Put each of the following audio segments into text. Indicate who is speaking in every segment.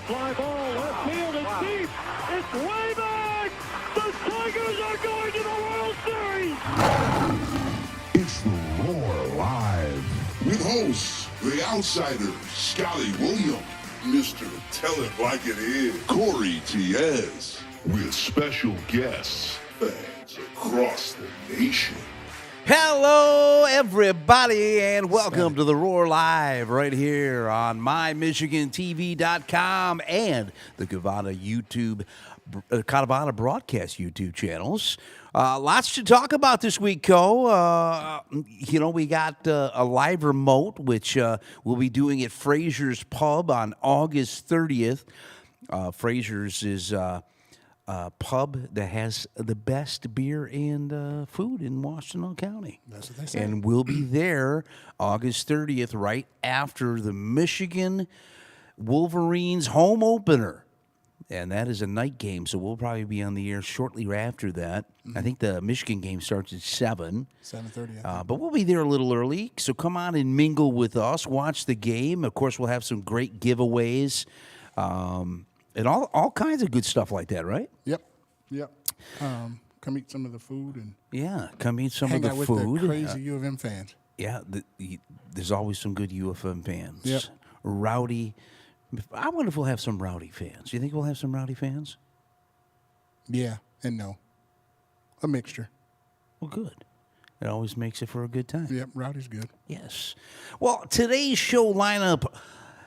Speaker 1: fly ball, left field, it's deep. It's way back. The Tigers are going to the World Series.
Speaker 2: It's the Roar Live.
Speaker 3: With hosts, the outsider, Scotty Williams, Mr. Tell It Like It Is, Corey Tiez, with special guests, fans across the nation.
Speaker 4: Hello, everybody, and welcome to the Roar Live right here on mymichigantv.com and the Cavada Broadcast YouTube channels. Lots to talk about this week, Co. We got a live remote, which we'll be doing at Fraser's Pub on August 30th. Fraser's is pub that has the best beer and food in Washington County.
Speaker 5: That's what they say.
Speaker 4: And we'll be there August 30th, right after the Michigan Wolverines home opener. And that is a night game, so we'll probably be on the air shortly after that. Mm-hmm. I think the Michigan game starts at 7.
Speaker 5: 7:30.
Speaker 4: But we'll be there a little early, so come on and mingle with us, watch the game. Of course, we'll have some great giveaways. And all kinds of good stuff like that, right?
Speaker 5: Yep. Come eat some of the food and
Speaker 4: come eat some of the
Speaker 5: hang out
Speaker 4: food.
Speaker 5: with the crazy U of M fans.
Speaker 4: Yeah, there's always some good U of M fans.
Speaker 5: Yep.
Speaker 4: Rowdy. I wonder if we'll have some rowdy fans. Do you think we'll have some rowdy fans?
Speaker 5: Yeah and no. A mixture.
Speaker 4: Well, good. It always makes it for a good time.
Speaker 5: Yep, rowdy's good.
Speaker 4: Yes. Well, today's show lineup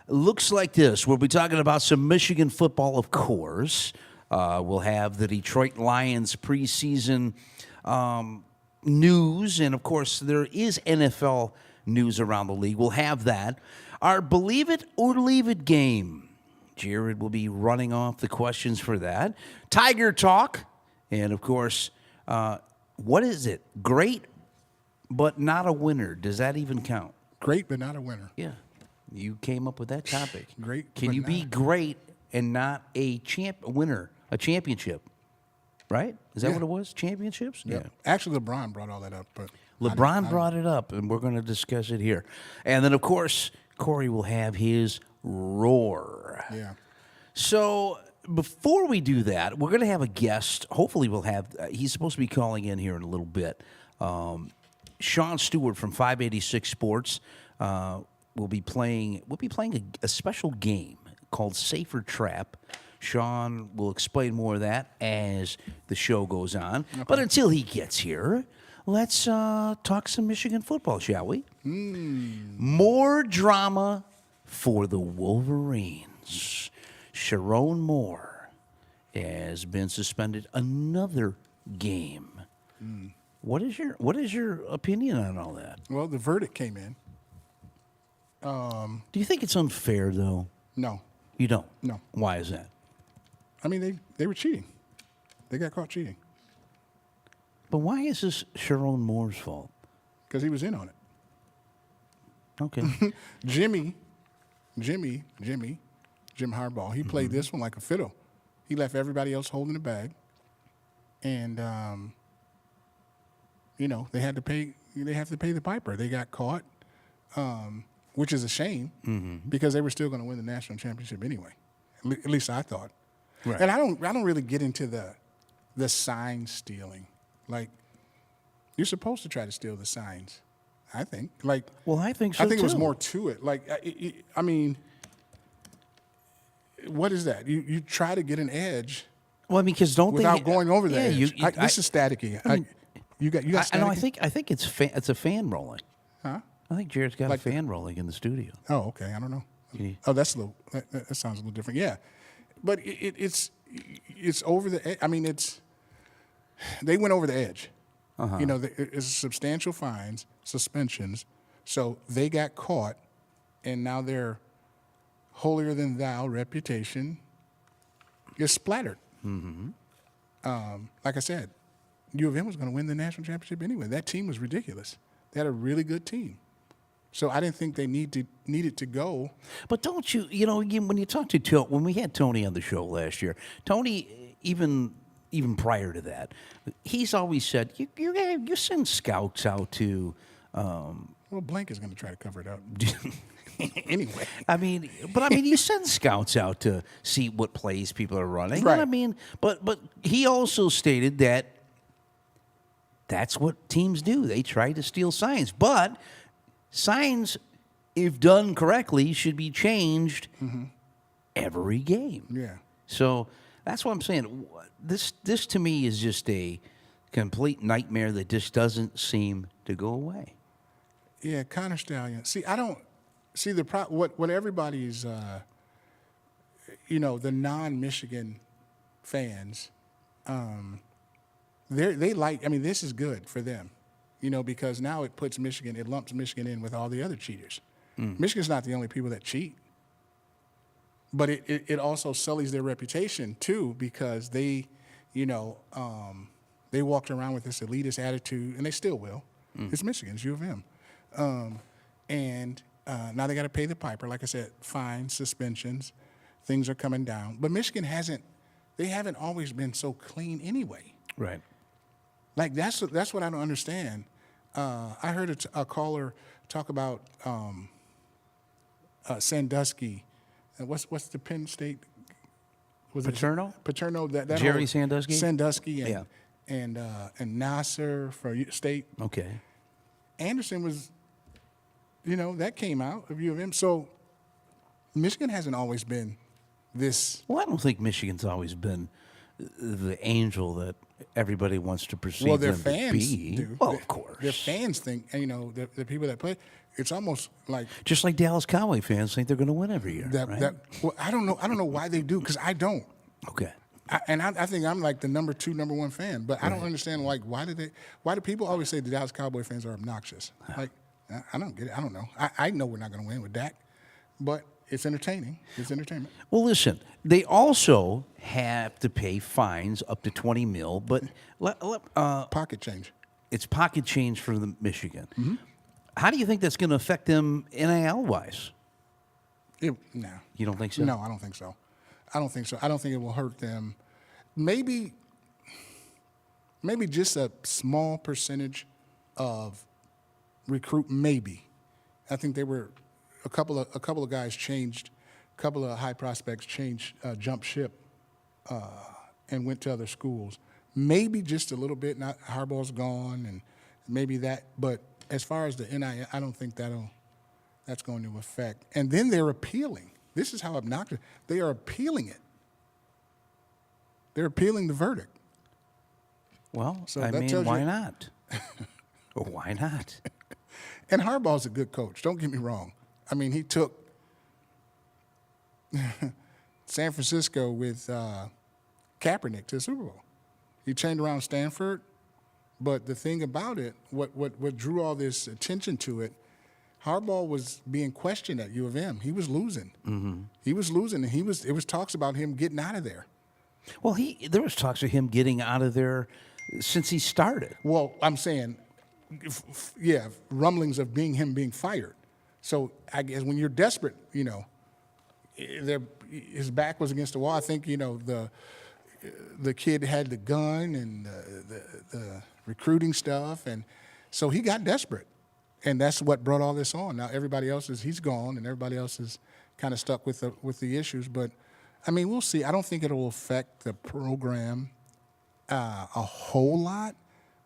Speaker 4: looks like this. We'll be talking about some Michigan football, of course. We'll have the Detroit Lions preseason news. And, of course, there is NFL news around the league. We'll have that. Our Believe It or Leave It game. Jared will be running off the questions for that. Tiger Talk. And, of course, what is it? Great but not a winner. Does that even count?
Speaker 5: Great but not a winner.
Speaker 4: Yeah. You came up with that topic.
Speaker 5: Great,
Speaker 4: Can
Speaker 5: but
Speaker 4: you be
Speaker 5: not.
Speaker 4: great and not a winner, a championship? Right? Is that
Speaker 5: Yeah.
Speaker 4: what it was? Championships?
Speaker 5: Yep.
Speaker 4: Yeah.
Speaker 5: Actually, LeBron brought all that up. But
Speaker 4: LeBron brought it up, and we're going to discuss it here. And then, of course, Corey will have his roar.
Speaker 5: Yeah.
Speaker 4: So before we do that, we're going to have a guest. Hopefully we'll have he's supposed to be calling in here in a little bit. Sean Stewart from 586 Sports will be playing a special game called Safer Trap. Sean will explain more of that as the show goes on. Okay. But until he gets here, let's talk some Michigan football, shall we? More drama for the Wolverines. Sharon Moore has been suspended another game. What is your opinion on all that?
Speaker 5: Well, the verdict came in.
Speaker 4: Do you think it's unfair, though?
Speaker 5: No.
Speaker 4: You don't?
Speaker 5: No.
Speaker 4: Why is that?
Speaker 5: I mean, they were cheating. They got caught cheating.
Speaker 4: But why is this Sharon Moore's fault?
Speaker 5: Because he was in on it.
Speaker 4: Okay.
Speaker 5: Jim Harbaugh, he played this one like a fiddle. He left everybody else holding the bag. And, they have to pay the piper. They got caught, which is a shame because they were still going to win the national championship anyway. At least I thought.
Speaker 4: Right.
Speaker 5: And I don't really get into the sign stealing. Like, you're supposed to try to steal the signs, I think. Like,
Speaker 4: Well, I think so,
Speaker 5: I think
Speaker 4: too.
Speaker 5: it was more to it. Like, I mean, what is that? You try to get an edge
Speaker 4: Well, because don't
Speaker 5: without
Speaker 4: they,
Speaker 5: going over the edge.
Speaker 4: You,
Speaker 5: This is staticky. You got staticky?
Speaker 4: I think it's a fan rolling.
Speaker 5: Huh?
Speaker 4: I think Jared's got
Speaker 5: Like
Speaker 4: a fan rolling in the studio.
Speaker 5: Oh, okay. I don't know.
Speaker 4: Yeah.
Speaker 5: Oh, that sounds a little different. Yeah, but it's over the edge. I mean, they went over the edge.
Speaker 4: Uh-huh.
Speaker 5: It's substantial fines, suspensions. So they got caught, and now their holier than thou reputation is splattered.
Speaker 4: Mm-hmm.
Speaker 5: Like I said, U of M was going to win the national championship anyway. That team was ridiculous. They had a really good team. So I didn't think they needed to go.
Speaker 4: But don't you, when you talk to when we had Tony on the show last year, Tony, even prior to that, he's always said, you send scouts out to
Speaker 5: Well, Blank is going to try to cover it up. anyway.
Speaker 4: I mean, you send scouts out to see what plays people are running.
Speaker 5: Right.
Speaker 4: I mean, but he also stated that that's what teams do. They try to steal signs, but signs, if done correctly, should be changed every game.
Speaker 5: Yeah.
Speaker 4: So that's what I'm saying. This to me is just a complete nightmare that just doesn't seem to go away.
Speaker 5: Yeah, Connor Stallion. See, I don't see what everybody's, the non-Michigan fans, they like. I mean, this is good for them, because now it lumps Michigan in with all the other cheaters. Michigan's not the only people that cheat, but it also sullies their reputation too, because they walked around with this elitist attitude, and they still will. It's Michigan's U of M. And now they got to pay the piper. Like I said, fines, suspensions, things are coming down. But Michigan haven't always been so clean anyway.
Speaker 4: Right.
Speaker 5: Like that's what I don't understand. I heard a caller talk about Sandusky. What's the Penn State? Was
Speaker 4: Paterno?
Speaker 5: Paterno. That
Speaker 4: Jerry
Speaker 5: whole
Speaker 4: Sandusky?
Speaker 5: Sandusky and Nasser for State.
Speaker 4: Okay.
Speaker 5: Anderson was, that came out of U of M. So Michigan hasn't always been this.
Speaker 4: Well, I don't think Michigan's always been the angel that everybody wants to perceive
Speaker 5: Well, their
Speaker 4: them
Speaker 5: fans
Speaker 4: to be.
Speaker 5: do.
Speaker 4: Well, of course.
Speaker 5: Their fans think, the people that play, it's almost like
Speaker 4: Just like Dallas Cowboy fans think they're going to win every year. Right?
Speaker 5: Well, I don't know why they do, because I don't.
Speaker 4: Okay.
Speaker 5: I think I'm like the number 1 fan, but I don't understand, like, why do people always say the Dallas Cowboy fans are obnoxious? Like, I don't get it. I don't know. I know we're not going to win with Dak, but it's entertaining. It's entertainment.
Speaker 4: Well, listen, they also have to pay fines up to $20 million, but
Speaker 5: Pocket change.
Speaker 4: it's pocket change for the Michigan.
Speaker 5: Mm-hmm.
Speaker 4: How do you think that's going to affect them NIL-wise?
Speaker 5: No.
Speaker 4: You don't think so?
Speaker 5: No, I don't think so. I don't think so. I don't think it will hurt them. Maybe just a small percentage of recruit. Maybe. I think they were a couple of guys changed, a couple of high prospects changed, jumped ship, and went to other schools. Maybe just a little bit. Not Harbaugh's gone, and maybe that. But as far as the NIL, I don't think that's going to affect. And then they're appealing. This is how obnoxious. They are appealing it. They're appealing the verdict.
Speaker 4: Well,
Speaker 5: So
Speaker 4: I
Speaker 5: that
Speaker 4: mean,
Speaker 5: tells
Speaker 4: why
Speaker 5: you-
Speaker 4: not? Why not?
Speaker 5: And Harbaugh's a good coach. Don't get me wrong. I mean, he took San Francisco with Kaepernick to the Super Bowl. He turned around Stanford. But the thing about it, what drew all this attention to it, Harbaugh was being questioned at U of M. He was losing. Mm-hmm. He was losing, and it was talks about him getting out of there.
Speaker 4: Well, there was talks of him getting out of there since he started.
Speaker 5: Well, I'm saying, rumblings of him being fired. So I guess when you're desperate, his back was against the wall. I think the kid had the gun and the recruiting stuff, and so he got desperate, and that's what brought all this on. Now everybody else he's gone, and everybody else is kind of stuck with the issues. But I mean, we'll see. I don't think it will affect the program a whole lot,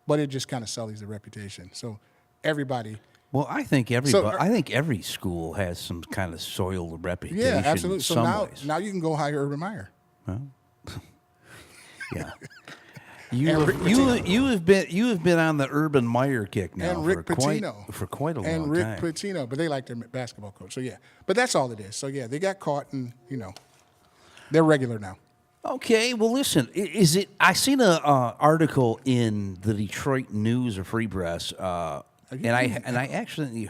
Speaker 5: but it just kind of sullies the reputation. So everybody.
Speaker 4: Well, I think I think every school has some kind of soiled reputation.
Speaker 5: Yeah, absolutely.
Speaker 4: In
Speaker 5: So
Speaker 4: some
Speaker 5: now
Speaker 4: ways.
Speaker 5: you can go hire Urban Meyer.
Speaker 4: Yeah. You have been on the Urban Meyer kick now
Speaker 5: And Rick
Speaker 4: for quite a long
Speaker 5: and Rick
Speaker 4: time.
Speaker 5: Pitino, but they like their basketball coach. So yeah, but that's all it is. So yeah, they got caught, and they're regular now.
Speaker 4: Okay, well, listen, is it? I seen an article in the Detroit News or Free Press, and I actually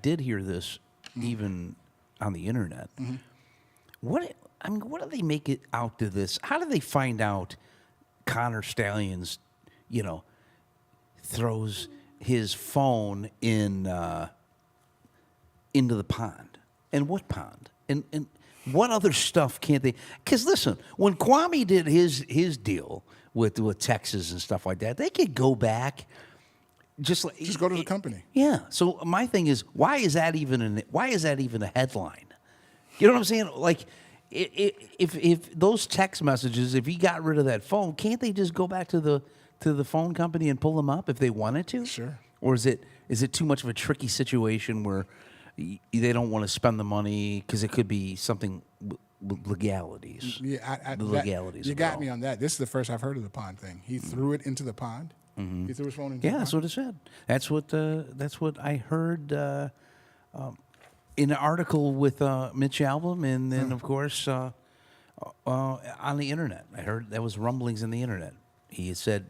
Speaker 4: did hear this even on the internet.
Speaker 5: Mm-hmm.
Speaker 4: What do they make it out to this? How do they find out Connor Stallions, throws his phone into the pond? And what pond? And what other stuff can't they? Because listen, when Kwame did his deal with Texas and stuff like that, they could go back Just
Speaker 5: go to the company.
Speaker 4: Yeah. So my thing is, why is that even a headline? You know what I'm saying? Like, if those text messages, if he got rid of that phone, can't they just go back to the phone company and pull them up if they wanted to?
Speaker 5: Sure.
Speaker 4: Or is it too much of a tricky situation where they don't want to spend the money because it could be something with legalities?
Speaker 5: Yeah,
Speaker 4: the legalities.
Speaker 5: You
Speaker 4: of it
Speaker 5: got
Speaker 4: all.
Speaker 5: me on that. This is the first I've heard of the pond thing. He threw it into the pond. He threw his phone into the
Speaker 4: Yeah,
Speaker 5: pond.
Speaker 4: that's what it said. That's what I heard in an article with Mitch Albom, and then of course on the internet. I heard there was rumblings in the internet. He had said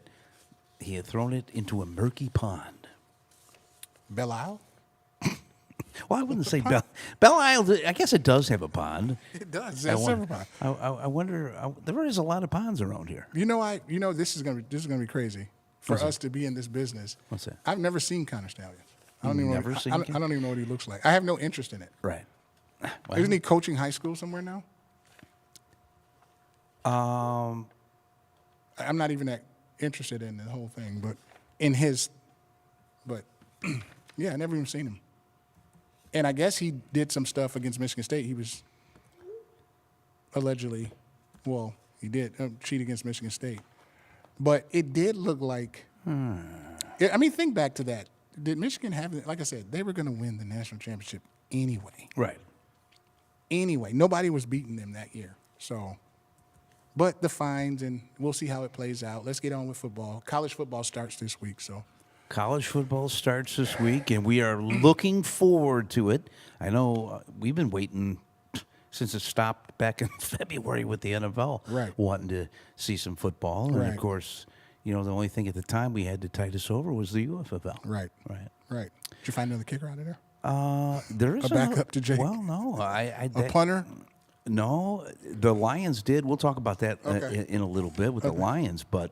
Speaker 4: he had thrown it into a murky pond.
Speaker 5: Belle Isle?
Speaker 4: Well, I wouldn't say Belle Isle. I guess it does have a pond.
Speaker 5: It does.
Speaker 4: I
Speaker 5: It's
Speaker 4: wonder,
Speaker 5: several ponds.
Speaker 4: I wonder. There is a lot of ponds around here.
Speaker 5: This is gonna be crazy for
Speaker 4: What's
Speaker 5: us to be in this business.
Speaker 4: What's that?
Speaker 5: I've never seen Connor Stallion. I don't even
Speaker 4: Never
Speaker 5: know.
Speaker 4: seen
Speaker 5: I don't even know what he looks like. I have no interest in it.
Speaker 4: Right. Well,
Speaker 5: Isn't he coaching high school somewhere now? I'm not even that interested in the whole thing, but yeah, I never even seen him. And I guess he did some stuff against Michigan State. He was allegedly, he did cheat against Michigan State. But it did look like, I mean, think back to that. Did Michigan have, like I said, they were going to win the national championship anyway.
Speaker 4: right.
Speaker 5: Anyway, nobody was beating them that year. So, but the fines, and we'll see how it plays out. Let's get on with football. College football starts this week, so.
Speaker 4: College football starts this week, and we are looking forward to it. I know we've been waiting since it stopped back in February with the NFL,
Speaker 5: Right.
Speaker 4: wanting to see some football. And, of
Speaker 5: Right.
Speaker 4: course, the only thing at the time we had to tide us over was the UFFL.
Speaker 5: Right.
Speaker 4: Right.
Speaker 5: Right. Did you find another kicker out of there?
Speaker 4: There is
Speaker 5: A backup to Jake?
Speaker 4: Well, no.
Speaker 5: A punter?
Speaker 4: No, the Lions did. We'll talk about that
Speaker 5: Okay.
Speaker 4: in a little bit with the Lions. But,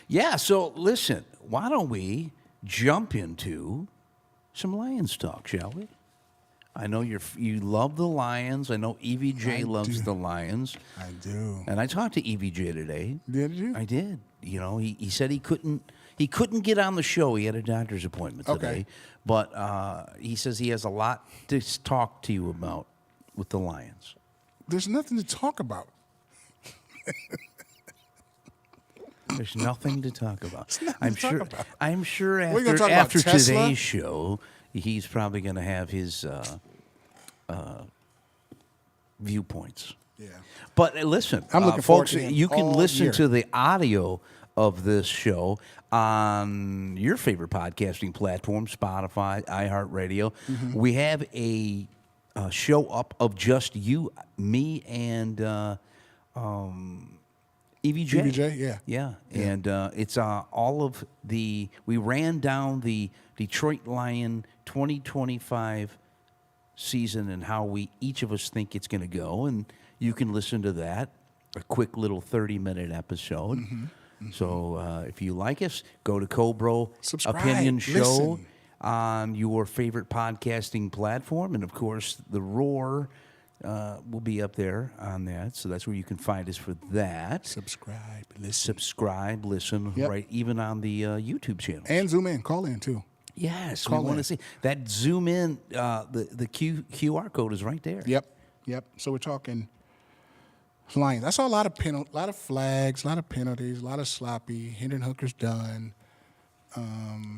Speaker 4: yeah, so listen, why don't we jump into some Lions talk, shall we? I know you love the Lions. I know EVJ
Speaker 5: I
Speaker 4: loves
Speaker 5: do.
Speaker 4: the Lions.
Speaker 5: I do.
Speaker 4: And I talked to EVJ today.
Speaker 5: Did you?
Speaker 4: I did. He said he couldn't get on the show. He had a doctor's appointment today.
Speaker 5: Okay.
Speaker 4: But he says he has a lot to talk to you about with the Lions.
Speaker 5: There's nothing to talk about.
Speaker 4: There's nothing to talk about.
Speaker 5: nothing to talk about.
Speaker 4: I'm sure
Speaker 5: What, you gonna talk about
Speaker 4: after
Speaker 5: Tesla?
Speaker 4: today's show, he's probably going to have his viewpoints.
Speaker 5: Yeah.
Speaker 4: But listen,
Speaker 5: I'm looking forward
Speaker 4: folks,
Speaker 5: to him
Speaker 4: you can
Speaker 5: all
Speaker 4: listen
Speaker 5: year.
Speaker 4: to the audio of this show on your favorite podcasting platform, Spotify, iHeartRadio.
Speaker 5: Mm-hmm.
Speaker 4: We have a show up of just you, me, and EVJ.
Speaker 5: EVJ, yeah.
Speaker 4: Yeah, and it's all of we ran down the Detroit Lion 2025 season and how each of us think it's going to go, and you can listen to that, a quick little 30-minute episode. So if you like us, go to Cobro
Speaker 5: Subscribe,
Speaker 4: Opinion Show
Speaker 5: listen.
Speaker 4: on your favorite podcasting platform, and of course, The Roar will be up there on that. So that's where you can find us for that.
Speaker 5: Subscribe, listen.
Speaker 4: Subscribe, listen,
Speaker 5: Yep.
Speaker 4: right, even on the YouTube channel.
Speaker 5: And zoom in, call in too.
Speaker 4: Yes,
Speaker 5: Call
Speaker 4: we want to
Speaker 5: in.
Speaker 4: see that. Zoom in. The QR code is right there.
Speaker 5: Yep. So we're talking Lions. I saw a lot of flags, a lot of penalties, a lot of sloppy. Hendon Hooker's done.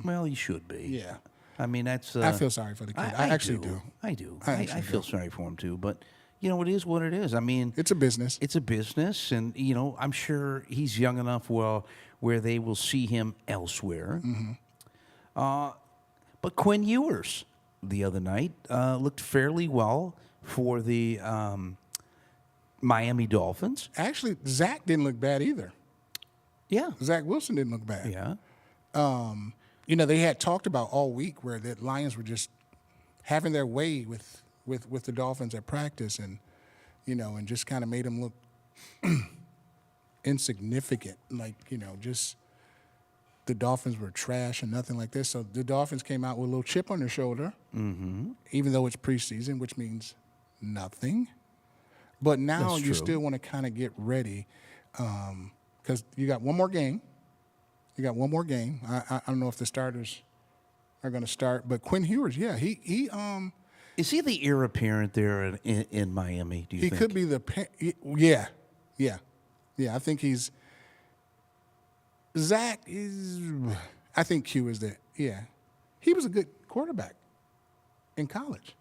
Speaker 4: Well, you should be.
Speaker 5: Yeah.
Speaker 4: I mean, that's.
Speaker 5: I feel sorry for the kid. I actually do.
Speaker 4: I do.
Speaker 5: I
Speaker 4: I
Speaker 5: actually
Speaker 4: feel
Speaker 5: do.
Speaker 4: sorry for him too. But it is what it is. I mean,
Speaker 5: It's a business.
Speaker 4: it's a business, and I'm sure he's young enough where they will see him elsewhere. But Quinn Ewers the other night looked fairly well for the Miami Dolphins.
Speaker 5: Actually, Zach didn't look bad either.
Speaker 4: Yeah.
Speaker 5: Zach Wilson didn't look bad.
Speaker 4: Yeah.
Speaker 5: They had talked about all week where the Lions were just having their way with the Dolphins at practice, and and just kind of made them look insignificant, like just the Dolphins were trash and nothing like this. So the Dolphins came out with a little chip on their shoulder, even though it's preseason, which means nothing. But now
Speaker 4: That's
Speaker 5: you
Speaker 4: true.
Speaker 5: still want to kind of get ready because you got one more game. You got one more game. I don't know if the starters are going to start, but Quinn Ewers, yeah, he
Speaker 4: Is he the heir apparent there in Miami? Do you think?
Speaker 5: He could be yeah. I think he's Zach is. I think Q is there. Yeah, he was a good quarterback in college.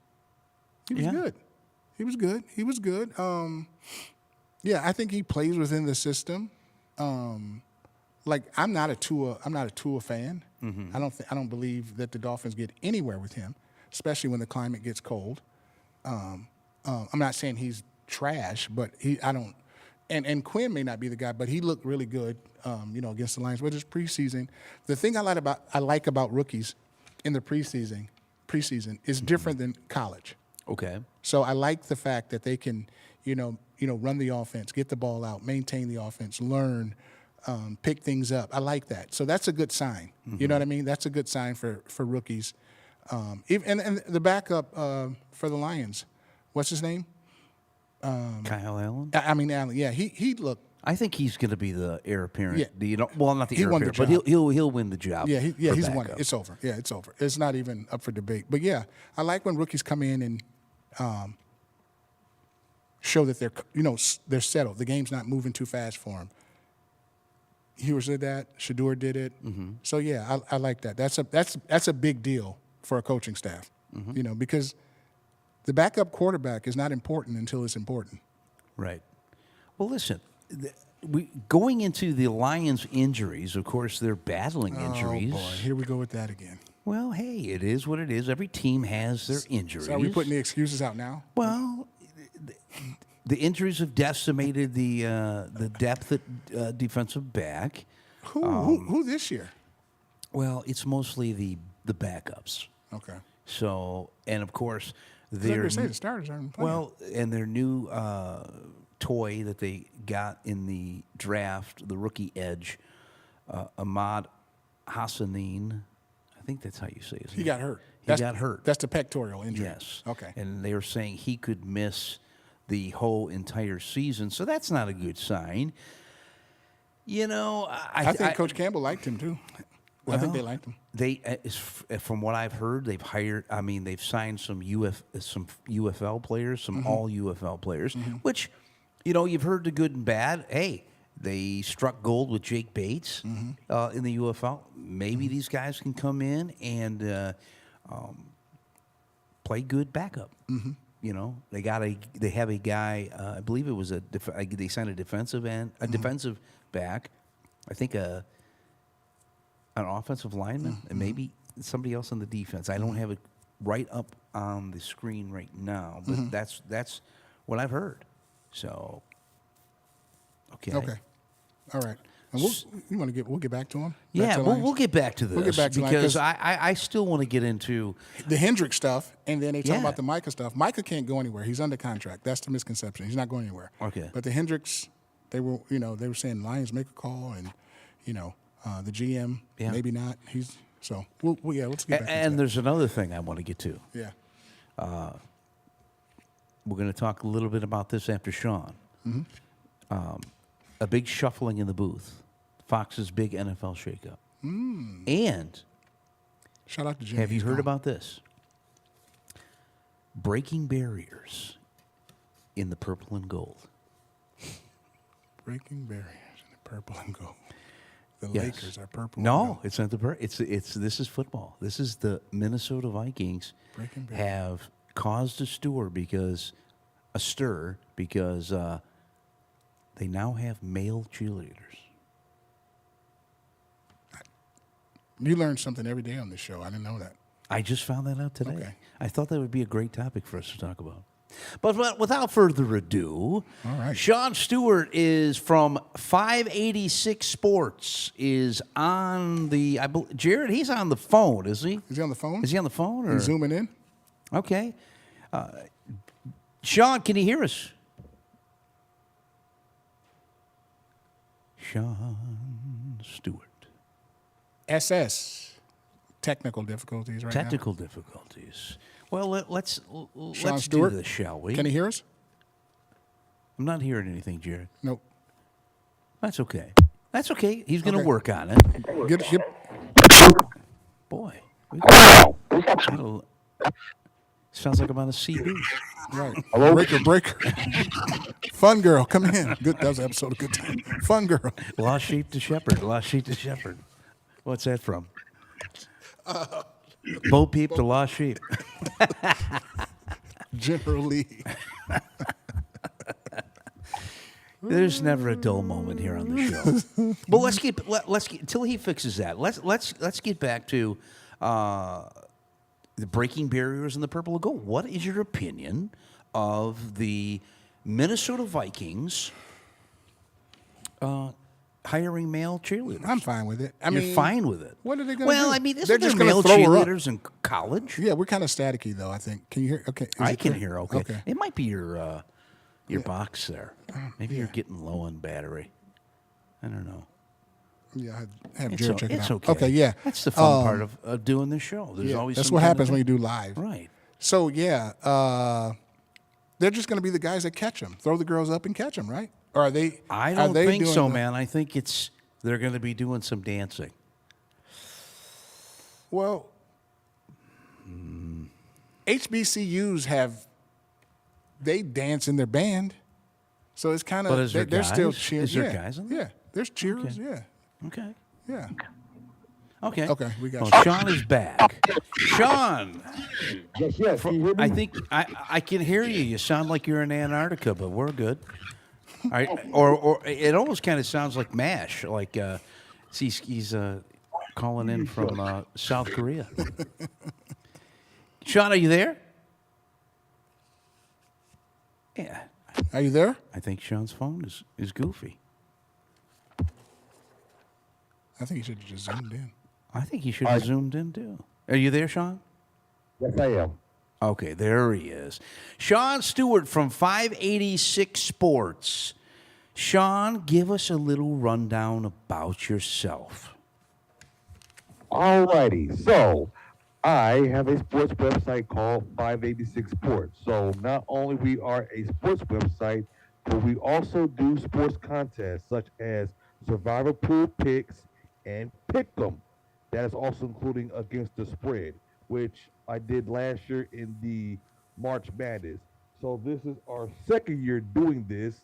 Speaker 5: He was good. He was good. He was good. Yeah, I think he plays within the system. Like I'm not a Tua fan. I don't believe that the Dolphins get anywhere with him, especially when the climate gets cold. I'm not saying he's trash, but I don't. And Quinn may not be the guy, but he looked really good, against the Lions. But it's preseason. The thing I like about rookies in the preseason is different than college.
Speaker 4: Okay.
Speaker 5: So I like the fact that they can, run the offense, get the ball out, maintain the offense, learn, pick things up. I like that. So that's a good sign. You know what I mean? That's a good sign for rookies. And the backup for the Lions, what's his name?
Speaker 4: Kyle Allen?
Speaker 5: Allen. Yeah, he looked.
Speaker 4: I think he's going to be the heir apparent.
Speaker 5: Yeah.
Speaker 4: Well, not the
Speaker 5: He
Speaker 4: heir
Speaker 5: won the
Speaker 4: apparent, but
Speaker 5: job.
Speaker 4: he'll win the job.
Speaker 5: Yeah, he's won it.
Speaker 4: backup.
Speaker 5: It's over. Yeah, it's over. It's not even up for debate. But yeah, I like when rookies come in and show that they're settled. The game's not moving too fast for them. Hewers did that. Shador did it. So yeah, I like that. That's a big deal for a coaching staff. Because the backup quarterback is not important until it's important.
Speaker 4: Right. Well, listen, going into the Lions' injuries, of course, they're battling injuries.
Speaker 5: Oh boy, here we go with that again.
Speaker 4: Well, hey, it is what it is. Every team has their injuries.
Speaker 5: So are we putting the excuses out now?
Speaker 4: Well, the injuries have decimated the depth at defensive back.
Speaker 5: Who this year?
Speaker 4: Well, it's mostly the backups.
Speaker 5: Okay.
Speaker 4: So, and of course,
Speaker 5: They're say the starters aren't playing.
Speaker 4: well, and their new toy that they got in the draft, the rookie edge, Ahmad Hassanin. I think that's how you say his name.
Speaker 5: He got hurt.
Speaker 4: He got hurt.
Speaker 5: That's the pectoral injury.
Speaker 4: Yes.
Speaker 5: Okay.
Speaker 4: And they were saying he could miss the whole entire season, so that's not a good sign.
Speaker 5: I think Coach Campbell liked him too. I think they liked him.
Speaker 4: They, from what I've heard, they've hired. I mean, they've signed some UFL players, some all UFL players, which, you've heard the good and bad. Hey, they struck gold with Jake Bates in the UFL. Maybe these guys can come in and play good backup. They have a guy. I believe it was they signed a defensive defensive back. I think an offensive lineman, and maybe somebody else on the defense. I don't have it right up on the screen right now, but that's what I've heard. So, okay.
Speaker 5: Okay. All right. And we'll get back to him.
Speaker 4: Yeah, we'll get back to this
Speaker 5: We'll get back to
Speaker 4: because
Speaker 5: Lions.
Speaker 4: I still want to get into
Speaker 5: The Hendrick stuff, and then they talk
Speaker 4: Yeah.
Speaker 5: about the Micah stuff. Micah can't go anywhere. He's under contract. That's the misconception. He's not going anywhere.
Speaker 4: Okay.
Speaker 5: But the Hendricks, they were saying Lions make a call, and the GM maybe not. Let's get back.
Speaker 4: and
Speaker 5: to
Speaker 4: there's another thing I want to get to.
Speaker 5: that. Yeah.
Speaker 4: We're going to talk a little bit about this after Sean. A big shuffling in the booth. Fox's big NFL shakeup. And
Speaker 5: Shout out to Jimmy.
Speaker 4: have you
Speaker 5: He's
Speaker 4: heard
Speaker 5: gone.
Speaker 4: about this? Breaking barriers in the purple and gold.
Speaker 5: Breaking barriers in the purple and gold? The
Speaker 4: Yes.
Speaker 5: Lakers are purple. and
Speaker 4: No,
Speaker 5: gold.
Speaker 4: it's not this is football. This is the Minnesota Vikings
Speaker 5: Breaking barriers.
Speaker 4: have caused a stir because they now have male cheerleaders.
Speaker 5: You learn something every day on this show. I didn't know that.
Speaker 4: I just found that out today.
Speaker 5: Okay.
Speaker 4: I thought that would be a great topic for us to talk about. But without further ado,
Speaker 5: All right.
Speaker 4: Sean Stewart is from 586 Sports, is on the, Jared, he's on the phone, is he?
Speaker 5: Is he on the phone?
Speaker 4: Is he on the phone? Or?
Speaker 5: He's zooming in?
Speaker 4: Okay. Sean, can you hear us? Sean Stewart.
Speaker 5: SS. Technical difficulties right
Speaker 4: Technical difficulties. Well, let's do
Speaker 5: Stewart?
Speaker 4: this, shall we?
Speaker 5: now. Can he hear us?
Speaker 4: I'm not hearing anything, Jared.
Speaker 5: Nope.
Speaker 4: That's okay. That's okay. He's going to
Speaker 5: Okay.
Speaker 4: work on it.
Speaker 5: Get
Speaker 4: Boy, we got sounds like I'm on a CB.
Speaker 5: right. Breaker. Fun girl, come in. Good. That was an episode of Good Time. Fun girl.
Speaker 4: Lost sheep to shepherd. Lost sheep to shepherd. What's that from? Bo Peep to Lost Sheep.
Speaker 5: General Lee.
Speaker 4: There's never a dull moment here on the show. But let's get until he fixes that. Let's get back to the breaking barriers in the purple and gold. What is your opinion of the Minnesota Vikings hiring male cheerleaders?
Speaker 5: I'm fine with it.
Speaker 4: You're fine with it.
Speaker 5: What are they going to do?
Speaker 4: Well, I mean,
Speaker 5: They're
Speaker 4: isn't there
Speaker 5: just gonna
Speaker 4: male
Speaker 5: throw her up.
Speaker 4: cheerleaders in college?
Speaker 5: Yeah, we're kind of staticky though. I think. Can you hear? Okay,
Speaker 4: I can hear. Okay.
Speaker 5: Okay.
Speaker 4: It might be your box there. Maybe you're getting low on battery. I don't know.
Speaker 5: Yeah, I have
Speaker 4: It's,
Speaker 5: Jared check it
Speaker 4: it's
Speaker 5: out.
Speaker 4: okay.
Speaker 5: Okay, yeah.
Speaker 4: That's the fun part of doing this show. There's
Speaker 5: Yeah,
Speaker 4: always
Speaker 5: that's
Speaker 4: some
Speaker 5: what
Speaker 4: kind of
Speaker 5: happens when you
Speaker 4: thing.
Speaker 5: do live.
Speaker 4: Right.
Speaker 5: So yeah, they're just going to be the guys that catch them, throw the girls up and catch them, right? Or are they?
Speaker 4: I
Speaker 5: are
Speaker 4: don't
Speaker 5: they
Speaker 4: think
Speaker 5: doing
Speaker 4: so,
Speaker 5: the-
Speaker 4: man. I think they're going to be doing some dancing.
Speaker 5: Well, HBCUs they dance in their band, so it's kind
Speaker 4: But
Speaker 5: of
Speaker 4: is there
Speaker 5: they're still
Speaker 4: guys?
Speaker 5: cheering.
Speaker 4: Is there
Speaker 5: yeah,
Speaker 4: guys in there?
Speaker 5: yeah, there's cheers.
Speaker 4: Okay.
Speaker 5: Yeah,
Speaker 4: Okay.
Speaker 5: yeah.
Speaker 4: Okay.
Speaker 5: Okay, we got
Speaker 4: well,
Speaker 5: you.
Speaker 4: Sean is back. Sean,
Speaker 6: Yes. Can you hear me?
Speaker 4: I think I can hear you. You sound like you're in Antarctica, but we're good. All right. Or it almost kind of sounds like MASH, like he's calling in from South Korea. Sean, are you there? Yeah.
Speaker 5: Are you there?
Speaker 4: I think Sean's phone is goofy.
Speaker 5: I think you should have just zoomed in.
Speaker 4: I think he should have zoomed in too. Are you there, Sean?
Speaker 6: Yes, I am.
Speaker 4: Okay, there he is. Sean Stewart from 586 Sports. Sean, give us a little rundown about yourself.
Speaker 6: All righty. So, I have a sports website called 586 Sports. So, not only we are a sports website, but we also do sports contests such as Survivor Pool Picks and Pick'em. That is also including Against the Spread, which I did last year in the March Madness. So this is our second year doing this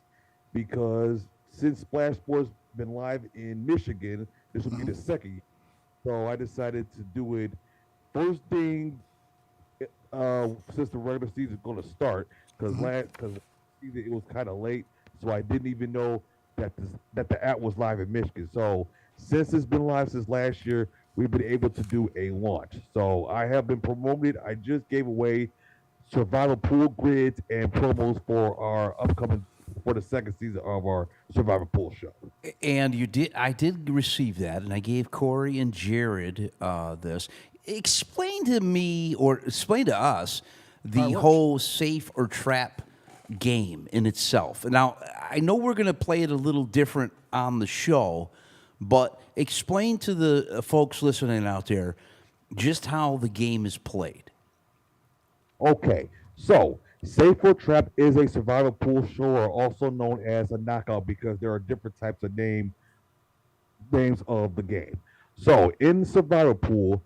Speaker 6: because since Splash Sports been live in Michigan, this will be the second year. So I decided to do it first thing since the regular season is going to start because it was kind of late, so I didn't even know that the app was live in Michigan. So since it's been live since last year, we've been able to do a launch. So I have been promoted. I just gave away survival pool grids and promos for the second season of our survival pool show.
Speaker 4: And I did receive that, and I gave Corey and Jared this. Explain to me, or explain to us, the whole safe or trap game in itself. Now, I know we're going to play it a little different on the show, but explain to the folks listening out there just how the game is played.
Speaker 6: Okay, so Safe or Trap is a survival pool show, or also known as a knockout, because there are different types of names of the game. So in survival pool,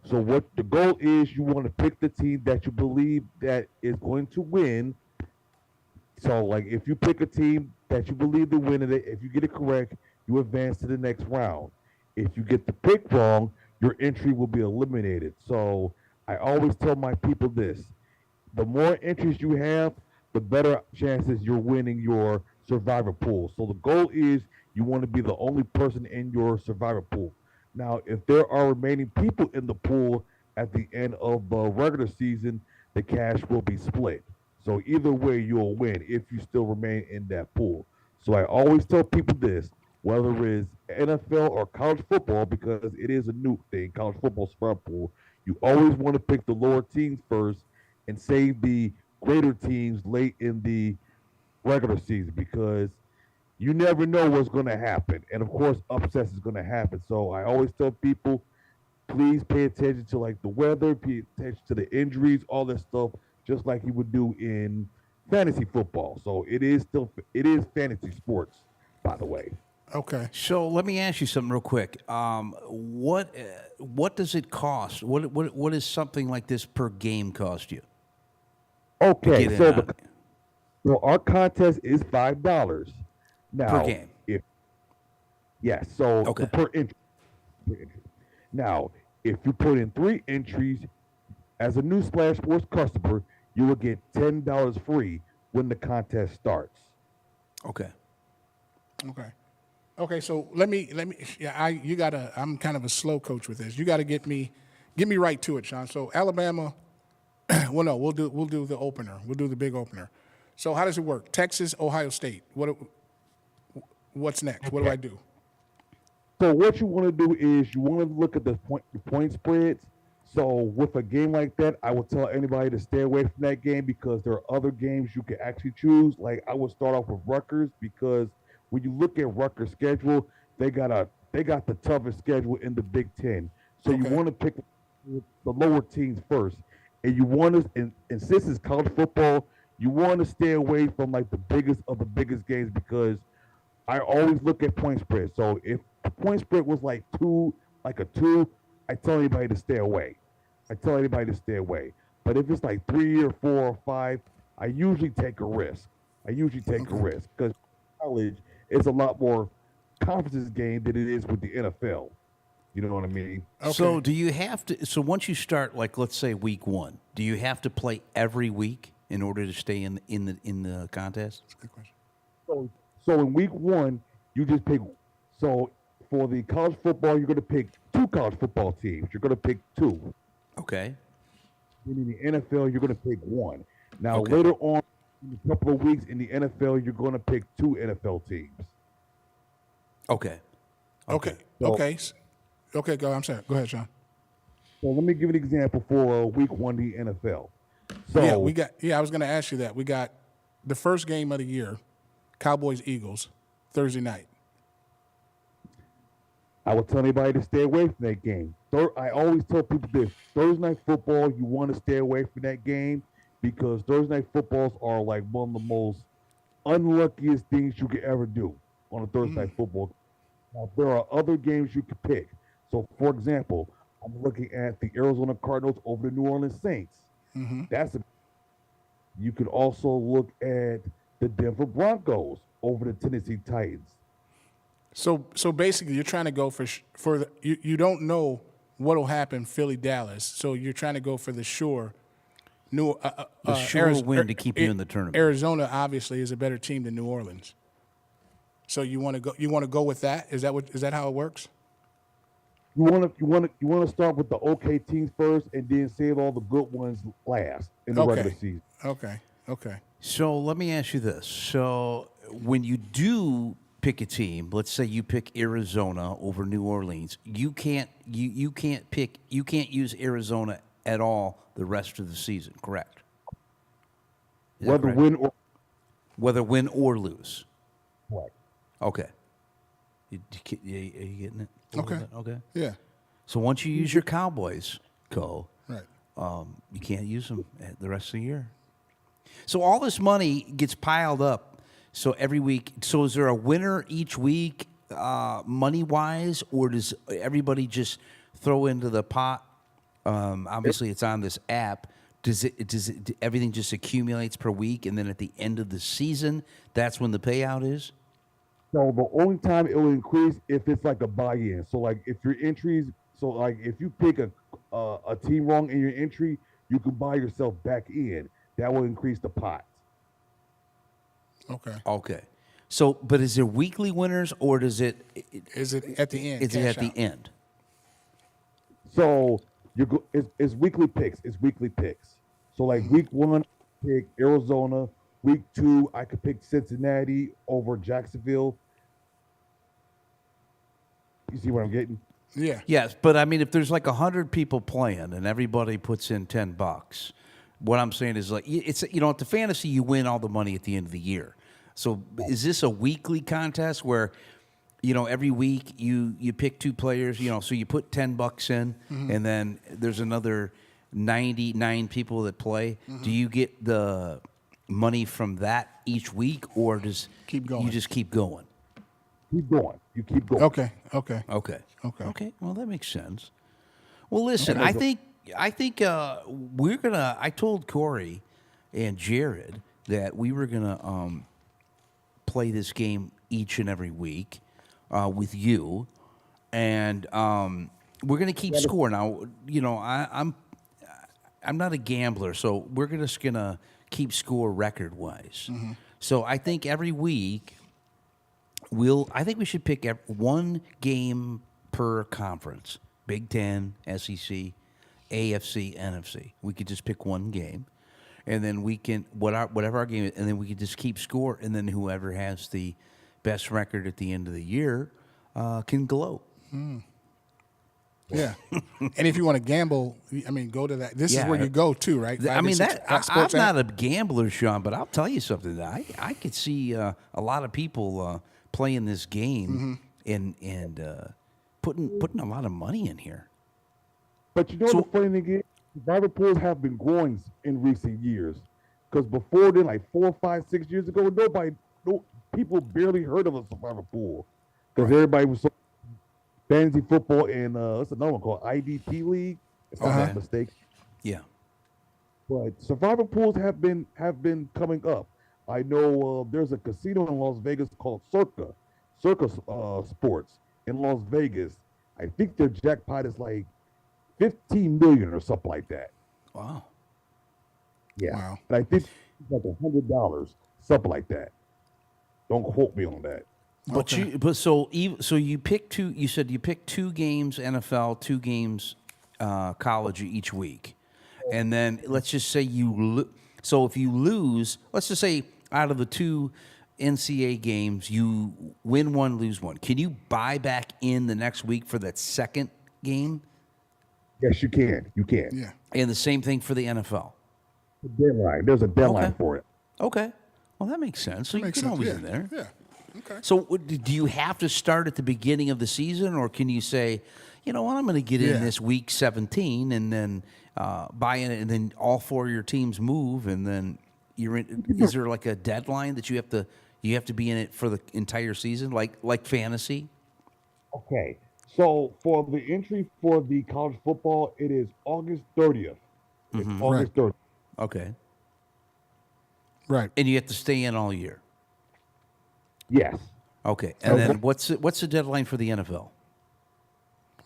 Speaker 6: so what the goal is, you want to pick the team that you believe that is going to win. So like if you pick a team that you believe to win it, if you get it correct, you advance to the next round. If you get the pick wrong, your entry will be eliminated. So I always tell my people this: the more entries you have, the better chances you're winning your survivor pool. So the goal is you want to be the only person in your survivor pool. Now, if there are remaining people in the pool at the end of the regular season, the cash will be split. So either way, you'll win if you still remain in that pool. So I always tell people this: whether it's NFL or college football, because it is a new thing, college football spread pool, you always want to pick the lower teams first and save the greater teams late in the regular season, because you never know what's going to happen. And of course, upsets is going to happen. So I always tell people, please pay attention to like the weather, pay attention to the injuries, all that stuff, just like you would do in fantasy football. So it is fantasy sports, by the way.
Speaker 5: Okay.
Speaker 4: So let me ask you something real quick. What does it cost? What is something like this per game cost you? To
Speaker 6: Okay,
Speaker 4: get in
Speaker 6: so
Speaker 4: on it?
Speaker 6: so our contest is $5.
Speaker 4: Per
Speaker 6: Now,
Speaker 4: game.
Speaker 6: if yes, so
Speaker 4: Okay.
Speaker 6: per entry. Per entry. Now, if you put in 3 entries as a new Splash Sports customer, you will get $10 free when the contest starts.
Speaker 4: Okay.
Speaker 5: Okay. Okay, so let me I'm kind of a slow coach with this. You gotta get me right to it, Sean. So Alabama, well no, we'll do the opener. We'll do the big opener. So how does it work? Texas, Ohio State. What's next? What do I do?
Speaker 6: So what you want to do is you want to look at the point spreads. So with a game like that, I would tell anybody to stay away from that game because there are other games you can actually choose. Like I would start off with Rutgers because when you look at Rutgers' schedule, they got the toughest schedule in the Big Ten. So you
Speaker 5: Okay.
Speaker 6: want to pick the lower teams first, and you want to and since it's college football, you want to stay away from like the biggest of the biggest games because I always look at point spread. So if the point spread was like a two, I tell anybody to stay away. But if it's like 3 or 4 or 5, I usually take a risk. Because college is a lot more conferences game than it is with the NFL. You know what I mean?
Speaker 5: Okay.
Speaker 4: So do you have to? So once you start, like let's say week 1, do you have to play every week in order to stay in the contest?
Speaker 5: That's a good question.
Speaker 6: So in week 1, you just pick. So for the college football, you're going to pick 2 college football teams. You're going to pick 2.
Speaker 4: Okay.
Speaker 6: And in the NFL, you're going to pick 1. Now
Speaker 4: Okay.
Speaker 6: later on, in a couple of weeks in the NFL, you're going to pick 2 NFL teams.
Speaker 4: Okay.
Speaker 5: Okay.
Speaker 6: So-
Speaker 5: Okay. Okay, go. I'm sorry. Go ahead, Sean.
Speaker 6: So let me give you an example for week 1 in the NFL. So
Speaker 5: I was going to ask you that. We got the first game of the year, Cowboys Eagles, Thursday night.
Speaker 6: I will tell anybody to stay away from that game. I always tell people this: Thursday night football, you want to stay away from that game because Thursday night footballs are like one of the most unluckiest things you could ever do on a Thursday night football. Now, there are other games you could pick. So, for example, I'm looking at the Arizona Cardinals over the New Orleans Saints. You could also look at the Denver Broncos over the Tennessee Titans.
Speaker 5: So basically, you're trying to go for you don't know what'll happen Philly Dallas, so you're trying to go for the sure.
Speaker 4: The sure win to keep you in the tournament.
Speaker 5: Arizona obviously is a better team than New Orleans. So you want to go with that? Is that how it works?
Speaker 6: You want to start with the okay teams first, and then save all the good ones last in the regular season.
Speaker 5: Okay.
Speaker 4: So let me ask you this. So when you do pick a team, let's say you pick Arizona over New Orleans, you can't use Arizona at all the rest of the season, correct? Is that correct? Whether win or lose.
Speaker 6: Correct.
Speaker 4: Okay. Are you getting it?
Speaker 5: Okay.
Speaker 4: Okay.
Speaker 5: Yeah.
Speaker 4: So once you use your Cowboys,
Speaker 5: Right.
Speaker 4: you can't use them the rest of the year. So all this money gets piled up. So every week. So is there a winner each week, money wise, or does everybody just throw into the pot? Obviously, it's on this app. Does everything just accumulates per week, and then at the end of the season, that's when the payout is?
Speaker 6: So the only time it will increase if it's like a buy-in. So like if your entries, so like if you pick a team wrong in your entry, you can buy yourself back in. That will increase the pot.
Speaker 5: Okay.
Speaker 4: Okay. So, but is there weekly winners, or is it
Speaker 5: at the end?
Speaker 4: Is it
Speaker 5: cash
Speaker 4: at the
Speaker 5: out?
Speaker 4: end?
Speaker 6: So it's weekly picks. So like week 1, pick Arizona. Week 2, I could pick Cincinnati over Jacksonville. You see what I'm getting?
Speaker 5: Yeah.
Speaker 4: Yes, but I mean, if there's like 100 people playing and everybody puts in $10, what I'm saying is like it's at the fantasy you win all the money at the end of the year. So is this a weekly contest where every week you pick 2 players, so you put $10 in and then there's another 99 people that play. Do you get the money from that each week, or does
Speaker 5: Keep going.
Speaker 4: you just keep going?
Speaker 6: Keep going. you keep going.
Speaker 5: Okay.
Speaker 4: Okay. Well, that makes sense. Well, listen, I think we're gonna. I told Corey and Jared that we were gonna play this game each and every week with you, and we're gonna keep score. Now, I'm not a gambler, so we're just gonna keep score record wise. So I think every week I think we should pick one game per conference: Big Ten, SEC, AFC, NFC. We could just pick one game, and then we can whatever our game is, and then we could just keep score, and then whoever has the best record at the end of the year can gloat.
Speaker 5: Yeah. And if you want to gamble, I mean, go to that. This is where you go to, right?
Speaker 4: I mean, I'm
Speaker 5: Sports
Speaker 4: not
Speaker 5: app?
Speaker 4: a gambler, Sean, but I'll tell you something. I could see a lot of people playing this game and putting a lot of money in here.
Speaker 6: But you know the funny thing is, survivor pools have been growing in recent years. Because before then, like 4, 5, 6 years ago, people barely heard of a survivor pool. Because everybody was so fantasy football and what's another one called IDP League, if I'm not mistaken.
Speaker 4: Yeah.
Speaker 6: But survivor pools have been coming up. I know there's a casino in Las Vegas called Circa Sports in Las Vegas. I think their jackpot is like 15 million or something like that.
Speaker 4: Wow.
Speaker 6: Yeah.
Speaker 5: Wow.
Speaker 6: And I think it's like $100, something like that. Don't quote me on that.
Speaker 4: But so you pick two. You said you pick 2 games NFL, 2 games college each week, and then let's just say so if you lose, let's just say out of the 2 NCAA games, you win one, lose one. Can you buy back in the next week for that second game?
Speaker 6: Yes, you can. You can.
Speaker 5: Yeah.
Speaker 4: And the same thing for the NFL.
Speaker 6: The deadline. There's a deadline
Speaker 4: Okay.
Speaker 6: for it.
Speaker 4: Okay. Well, that makes sense. So
Speaker 5: Makes
Speaker 4: you can
Speaker 5: sense.
Speaker 4: always
Speaker 5: Yeah.
Speaker 4: in there.
Speaker 5: Yeah. Okay.
Speaker 4: So do you have to start at the beginning of the season, or can you say, you know what, I'm going to get in this week 17 and then buy in it, and then all 4 of your teams move, and then you're in? Is there like a deadline that you have to be in it for the entire season, like fantasy?
Speaker 6: Okay. So for the entry for the college football, it is August 30th. It's August 30th.
Speaker 4: Okay.
Speaker 5: Right.
Speaker 4: And you have to stay in all year.
Speaker 6: Yes.
Speaker 4: Okay. And then what's the deadline for the NFL?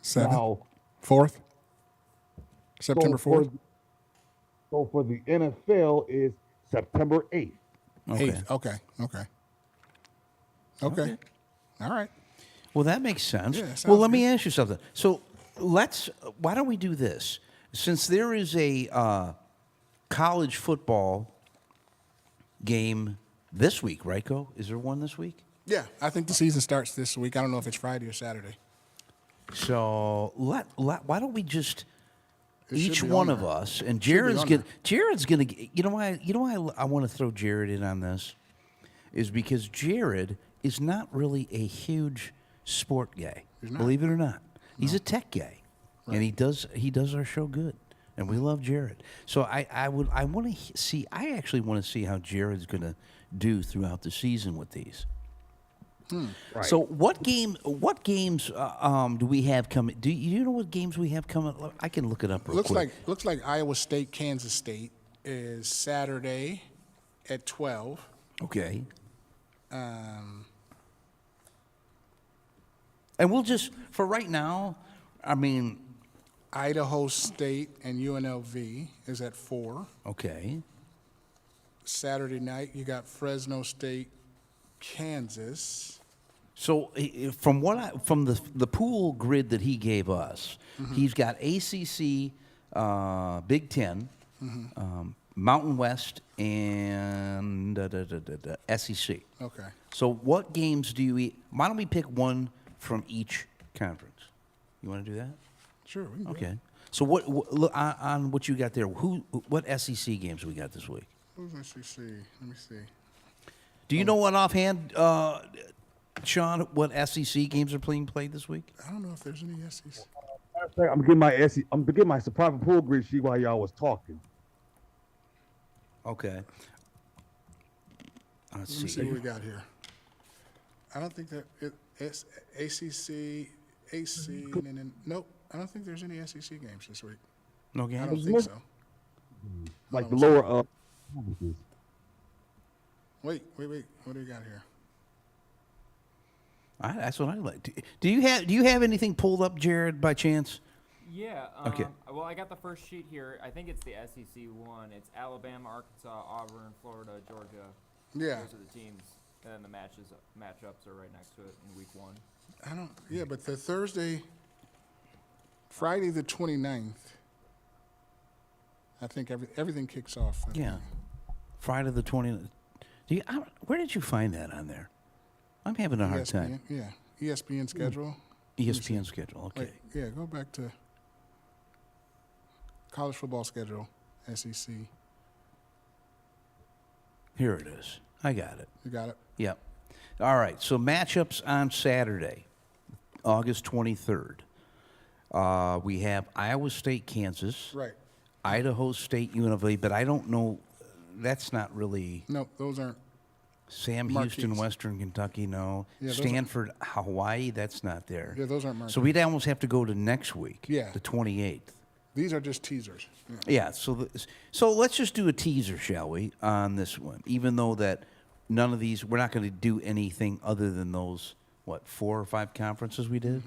Speaker 5: 7th,
Speaker 6: Now,
Speaker 5: 4th, September
Speaker 6: so
Speaker 5: 4th,
Speaker 6: so for the NFL is September 8th.
Speaker 4: Okay.
Speaker 5: 8th. Okay. All right.
Speaker 4: Well, that makes sense.
Speaker 5: Yeah, sounds
Speaker 4: Well, let me ask you something. So why don't we do this? Since there is a college football game this week, right, Co? Is there one this week?
Speaker 5: Yeah, I think the season starts this week. I don't know if it's Friday or Saturday.
Speaker 4: So why don't we just
Speaker 5: It should
Speaker 4: each
Speaker 5: be
Speaker 4: one
Speaker 5: on
Speaker 4: of
Speaker 5: there.
Speaker 4: us, and
Speaker 5: Should be on
Speaker 4: Jared's gonna you know why I want to throw Jared in on this is because Jared is not really a huge sport guy.
Speaker 5: not.
Speaker 4: Believe it or not, he's a tech guy, and he does our show good, and we love Jared. So I actually want to see how Jared's gonna do throughout the season with these.
Speaker 6: Right.
Speaker 4: So what games do we have coming? Do you know what games we have coming? I can look it up real quick.
Speaker 5: Looks like Iowa State, Kansas State is Saturday at 12.
Speaker 4: Okay. And we'll just, for right now, I mean,
Speaker 5: Idaho State and UNLV is at 4.
Speaker 4: okay.
Speaker 5: Saturday night, you got Fresno State, Kansas.
Speaker 4: So from the pool grid that he gave us, he's got ACC, Big Ten, Mountain West, and SEC.
Speaker 5: Okay.
Speaker 4: So what games do you eat? Why don't we pick one from each conference? You want to do that?
Speaker 5: Sure. We can do it.
Speaker 4: Okay. So what look on what you got there? What SEC games we got this week?
Speaker 5: Who's SEC? Let me see.
Speaker 4: Do you know what offhand, Sean? What SEC games are played this week?
Speaker 5: I don't know if there's any SEC.
Speaker 6: I'm getting my surprise pool grid sheet while y'all was talking.
Speaker 4: Okay. Let's
Speaker 5: Let me see what we got here. I don't think that It's ACC, and then nope. I don't think there's any SEC games this week.
Speaker 4: No
Speaker 5: I
Speaker 4: games.
Speaker 5: don't think so.
Speaker 6: Like the lower conferences.
Speaker 5: Wait. What do you got here?
Speaker 4: That's what I like. Do you have anything pulled up, Jared, by chance?
Speaker 7: Yeah.
Speaker 4: Okay.
Speaker 7: Well, I got the first sheet here. I think it's the SEC one. It's Alabama, Arkansas, Auburn, Florida, Georgia.
Speaker 5: Yeah.
Speaker 7: Those are the teams. And then the matchups are right next to it in week 1.
Speaker 5: Yeah, but the Friday the 29th, I think everything kicks off.
Speaker 4: Yeah. Friday the 20th. Where did you find that on there? I'm having a hard time.
Speaker 5: Yeah, ESPN schedule.
Speaker 4: ESPN schedule. Okay.
Speaker 5: Wait, yeah, go back to college football schedule, SEC.
Speaker 4: Here it is. I got it.
Speaker 5: You got it?
Speaker 4: Yep. All right. So matchups on Saturday, August 23rd. We have Iowa State, Kansas.
Speaker 5: Right.
Speaker 4: Idaho State, UNLV, but I don't know. That's not really.
Speaker 5: No, those aren't.
Speaker 4: Sam
Speaker 5: Marquees.
Speaker 4: Houston, Western Kentucky, no.
Speaker 5: Yeah, those
Speaker 4: Stanford, Hawaii, that's not there.
Speaker 5: Yeah, those aren't marquees.
Speaker 4: So we'd almost have to go to next week,
Speaker 5: Yeah.
Speaker 4: the 28th.
Speaker 5: These are just teasers. Yeah.
Speaker 4: Yeah, so let's just do a teaser, shall we, on this one, even though that none of these, we're not going to do anything other than those, 4 or 5 conferences we did?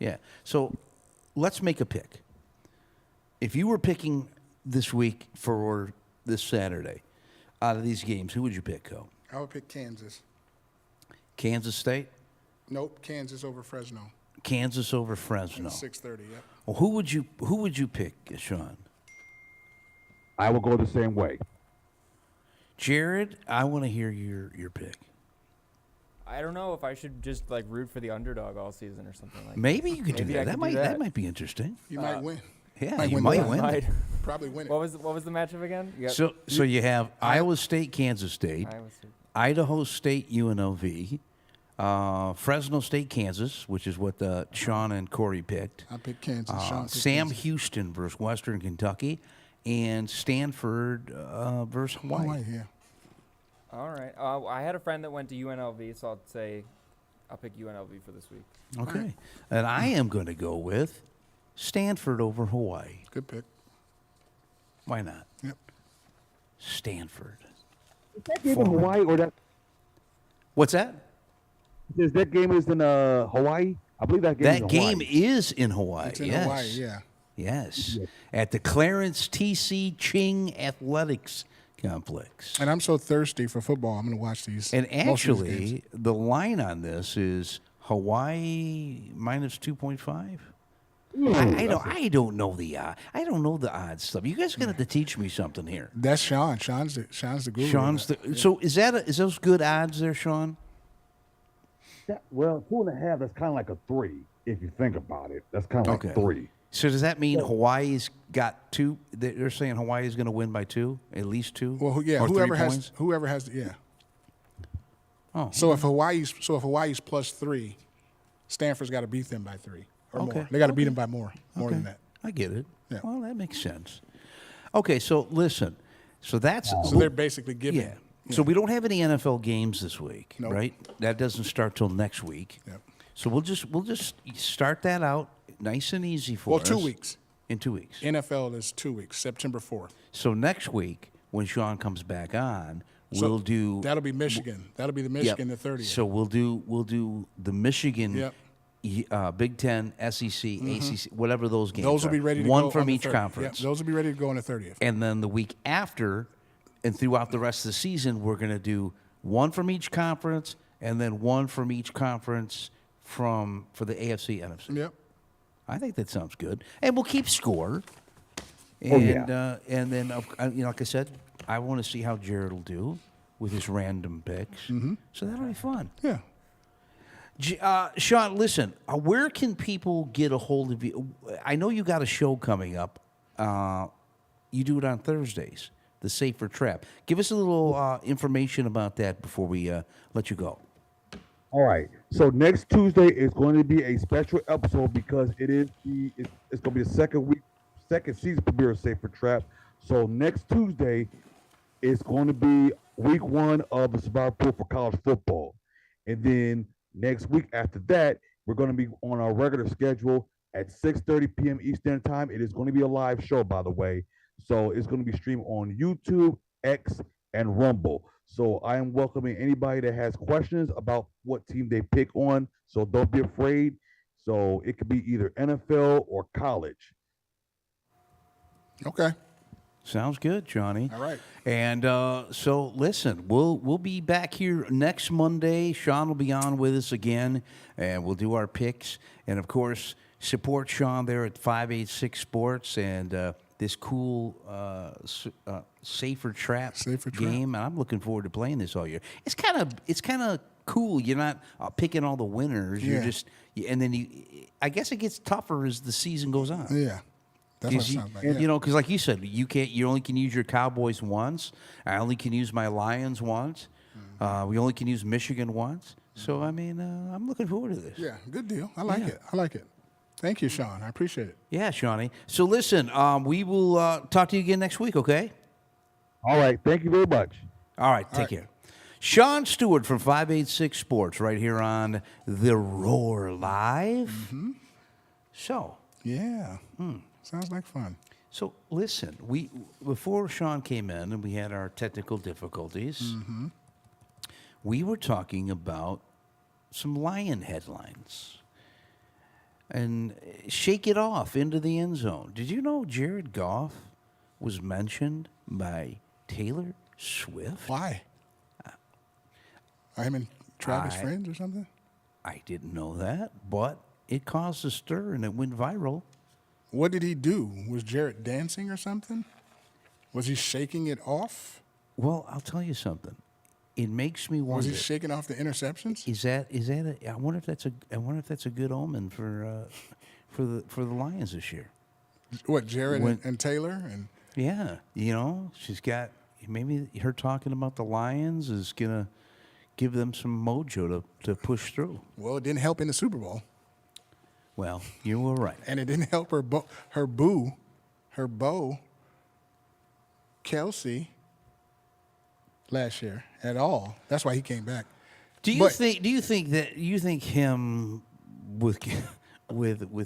Speaker 4: Yeah, so let's make a pick. If you were picking this week for this Saturday, out of these games, who would you pick, Co?
Speaker 5: I would pick Kansas.
Speaker 4: Kansas State?
Speaker 5: Nope, Kansas over Fresno.
Speaker 4: Kansas over Fresno.
Speaker 5: 6:30. Yep.
Speaker 4: Well, who would you pick, Sean?
Speaker 6: I will go the same way.
Speaker 4: Jared, I want to hear your pick.
Speaker 7: I don't know if I should just root for the underdog all season or something like that.
Speaker 4: Maybe you could do
Speaker 7: Maybe
Speaker 4: that.
Speaker 7: I could do
Speaker 4: That
Speaker 7: that.
Speaker 4: might be interesting.
Speaker 5: You might win.
Speaker 4: Yeah,
Speaker 5: Might
Speaker 4: you
Speaker 5: win
Speaker 4: might
Speaker 5: the-
Speaker 4: win.
Speaker 7: Might.
Speaker 5: Probably win it.
Speaker 7: What was the matchup again? You got
Speaker 4: So you have Iowa State, Kansas State,
Speaker 7: Iowa State.
Speaker 4: Idaho State, UNLV, Fresno State, Kansas, which is what Sean and Corey picked.
Speaker 5: I picked Kansas. Sean picked
Speaker 4: Sam
Speaker 5: Kansas.
Speaker 4: Houston versus Western Kentucky, and Stanford versus Hawaii.
Speaker 5: Hawaii, yeah.
Speaker 7: All right. I had a friend that went to UNLV, so I'll pick UNLV for this week.
Speaker 4: Okay, and I am going to go with Stanford over Hawaii.
Speaker 5: Good pick.
Speaker 4: Why not?
Speaker 5: Yep.
Speaker 4: Stanford.
Speaker 6: Is that game in Hawaii or that?
Speaker 4: What's that?
Speaker 6: Is that game is in Hawaii? I believe that game.
Speaker 4: That
Speaker 6: is in
Speaker 4: game
Speaker 6: Hawaii.
Speaker 4: is in Hawaii.
Speaker 5: It's in
Speaker 4: yes.
Speaker 5: Hawaii, yeah.
Speaker 4: Yes. At the Clarence T.C. Ching Athletics Complex.
Speaker 5: And I'm so thirsty for football. I'm going to watch these.
Speaker 4: And
Speaker 5: most of these games.
Speaker 4: actually, the line on this is Hawaii minus 2.5. I don't know the odds stuff. You guys are gonna have to teach me something here.
Speaker 5: That's Sean. Sean's the guru.
Speaker 4: So is those good odds there, Sean?
Speaker 6: Well, 2.5. That's kind of like a 3 if you think about it. That's kind of like 3.
Speaker 4: So does that mean Hawaii's got 2? They're saying Hawaii's going to win by 2, at least 2.
Speaker 5: Well, yeah.
Speaker 4: or 3
Speaker 5: Whoever has, yeah.
Speaker 4: Oh,
Speaker 5: So if Hawaii's plus 3, Stanford's got to beat them by 3 or
Speaker 4: Okay.
Speaker 5: more. They got to beat them by more than that.
Speaker 4: I get it.
Speaker 5: Yeah.
Speaker 4: Well, that makes sense. Okay, so listen. So that's
Speaker 5: So they're basically giving.
Speaker 4: yeah. So we don't have any NFL games this week,
Speaker 5: Nope.
Speaker 4: right? That doesn't start till next week.
Speaker 5: Yep.
Speaker 4: So we'll just start that out nice and easy for
Speaker 5: Well,
Speaker 4: us.
Speaker 5: 2 weeks.
Speaker 4: In 2 weeks.
Speaker 5: NFL is 2 weeks, September 4th.
Speaker 4: So next week, when Sean comes back on, we'll do.
Speaker 5: That'll be Michigan. That'll be the Michigan,
Speaker 4: Yep.
Speaker 5: the 30th.
Speaker 4: So we'll do the Michigan,
Speaker 5: Yep.
Speaker 4: Big Ten, SEC, ACC, whatever those games.
Speaker 5: those will
Speaker 4: are.
Speaker 5: be ready to
Speaker 4: one
Speaker 5: go
Speaker 4: from
Speaker 5: on the
Speaker 4: each
Speaker 5: 30th.
Speaker 4: conference.
Speaker 5: Yep, those will be ready to go on the 30th.
Speaker 4: And then the week after, and throughout the rest of the season, we're going to do one from each conference, and then one from each conference for the AFC, NFC.
Speaker 5: Yep.
Speaker 4: I think that sounds good, and we'll keep score.
Speaker 6: Oh,
Speaker 4: And
Speaker 6: yeah.
Speaker 4: And then like I said, I want to see how Jared will do with his random picks. Mm-hmm. So that'll be fun.
Speaker 5: Yeah.
Speaker 4: Sean, listen, where can people get a hold of you? I know you got a show coming up. You do it on Thursdays, the Safer Trap. Give us a little information about that before we let you go.
Speaker 6: All right. So next Tuesday is going to be a special episode because it's going to be the second season premiere of Safer Trap. So next Tuesday is going to be week 1 of the Survivor Pool for college football, and then Next week after that, we're going to be on our regular schedule at 6:30 p.m. Eastern Time. It is going to be a live show, by the way. So it's going to be streamed on YouTube, X, and Rumble. So I am welcoming anybody that has questions about what team they pick on. So don't be afraid. So it could be either NFL or college.
Speaker 5: Okay.
Speaker 4: Sounds good, Johnny.
Speaker 5: All right.
Speaker 4: And so, listen, we'll be back here next Monday. Sean will be on with us again, and we'll do our picks. And of course, support Sean there at 586 Sports and this cool safer trap game. And I'm looking forward to playing this all year. It's kind of cool. You're not picking all the winners. You're just, and then I guess it gets tougher as the season goes on.
Speaker 5: Yeah. That's what it sounds like.
Speaker 4: You know, because like you said, you only can use your Cowboys once. I only can use my Lions once. We only can use Michigan once. So, I mean, I'm looking forward to this.
Speaker 5: Yeah, good deal. I like it. I like it. Thank you, Sean. I appreciate it.
Speaker 4: Yeah, Shawnee. So, listen, we will talk to you again next week, okay?
Speaker 6: All right. Thank you very much.
Speaker 4: All right. Take care. Sean Stewart from 586 Sports right here on The Roar Live. Mm-hmm. So.
Speaker 5: Yeah. Sounds like fun.
Speaker 4: So listen, before Sean came in and we had our technical difficulties, we were talking about some Lion headlines and shake it off into the end zone. Did you know Jared Goff was mentioned by Taylor Swift?
Speaker 5: Why? Him and Travis friends or something?
Speaker 4: I didn't know that, but it caused a stir and it went viral.
Speaker 5: What did he do? Was Jarrett dancing or something? Was he shaking it off?
Speaker 4: Well, I'll tell you something. It makes me wonder.
Speaker 5: Was he shaking off the interceptions?
Speaker 4: I wonder if that's a good omen for the Lions this year.
Speaker 5: What, Jarrett and Taylor and
Speaker 4: yeah, you know, she's got maybe her talking about the Lions is gonna give them some mojo to push through.
Speaker 5: Well, it didn't help in the Super Bowl.
Speaker 4: Well, you were right.
Speaker 5: And it didn't help her beau, Kelsey, last year at all. That's why he came back.
Speaker 4: Do you think him with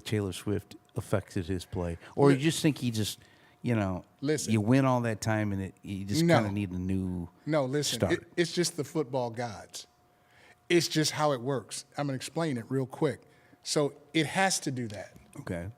Speaker 4: Taylor Swift affected his play, or you just think he just
Speaker 5: listen,
Speaker 4: you win all that time and you just kind of need a new start?
Speaker 5: It's just the football gods. It's just how it works. I'm gonna explain it real quick. So it has to do that.
Speaker 4: Okay.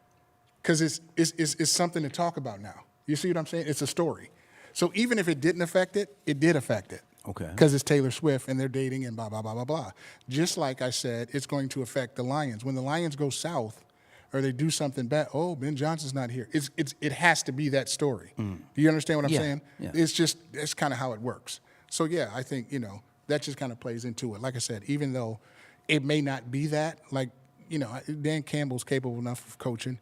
Speaker 5: Because it's something to talk about now. You see what I'm saying? It's a story. So even if it didn't affect it, it did affect it.
Speaker 4: Okay.
Speaker 5: Because it's Taylor Swift and they're dating and blah, blah, blah, blah, blah. Just like I said, it's going to affect the Lions. When the Lions go south or they do something bad, oh, Ben Johnson's not here. It has to be that story. Do you understand what I'm saying?
Speaker 4: Yeah.
Speaker 5: It's kind of how it works. So, yeah, I think, that just kind of plays into it. Like I said, even though it may not be that, like, Dan Campbell's capable enough of coaching.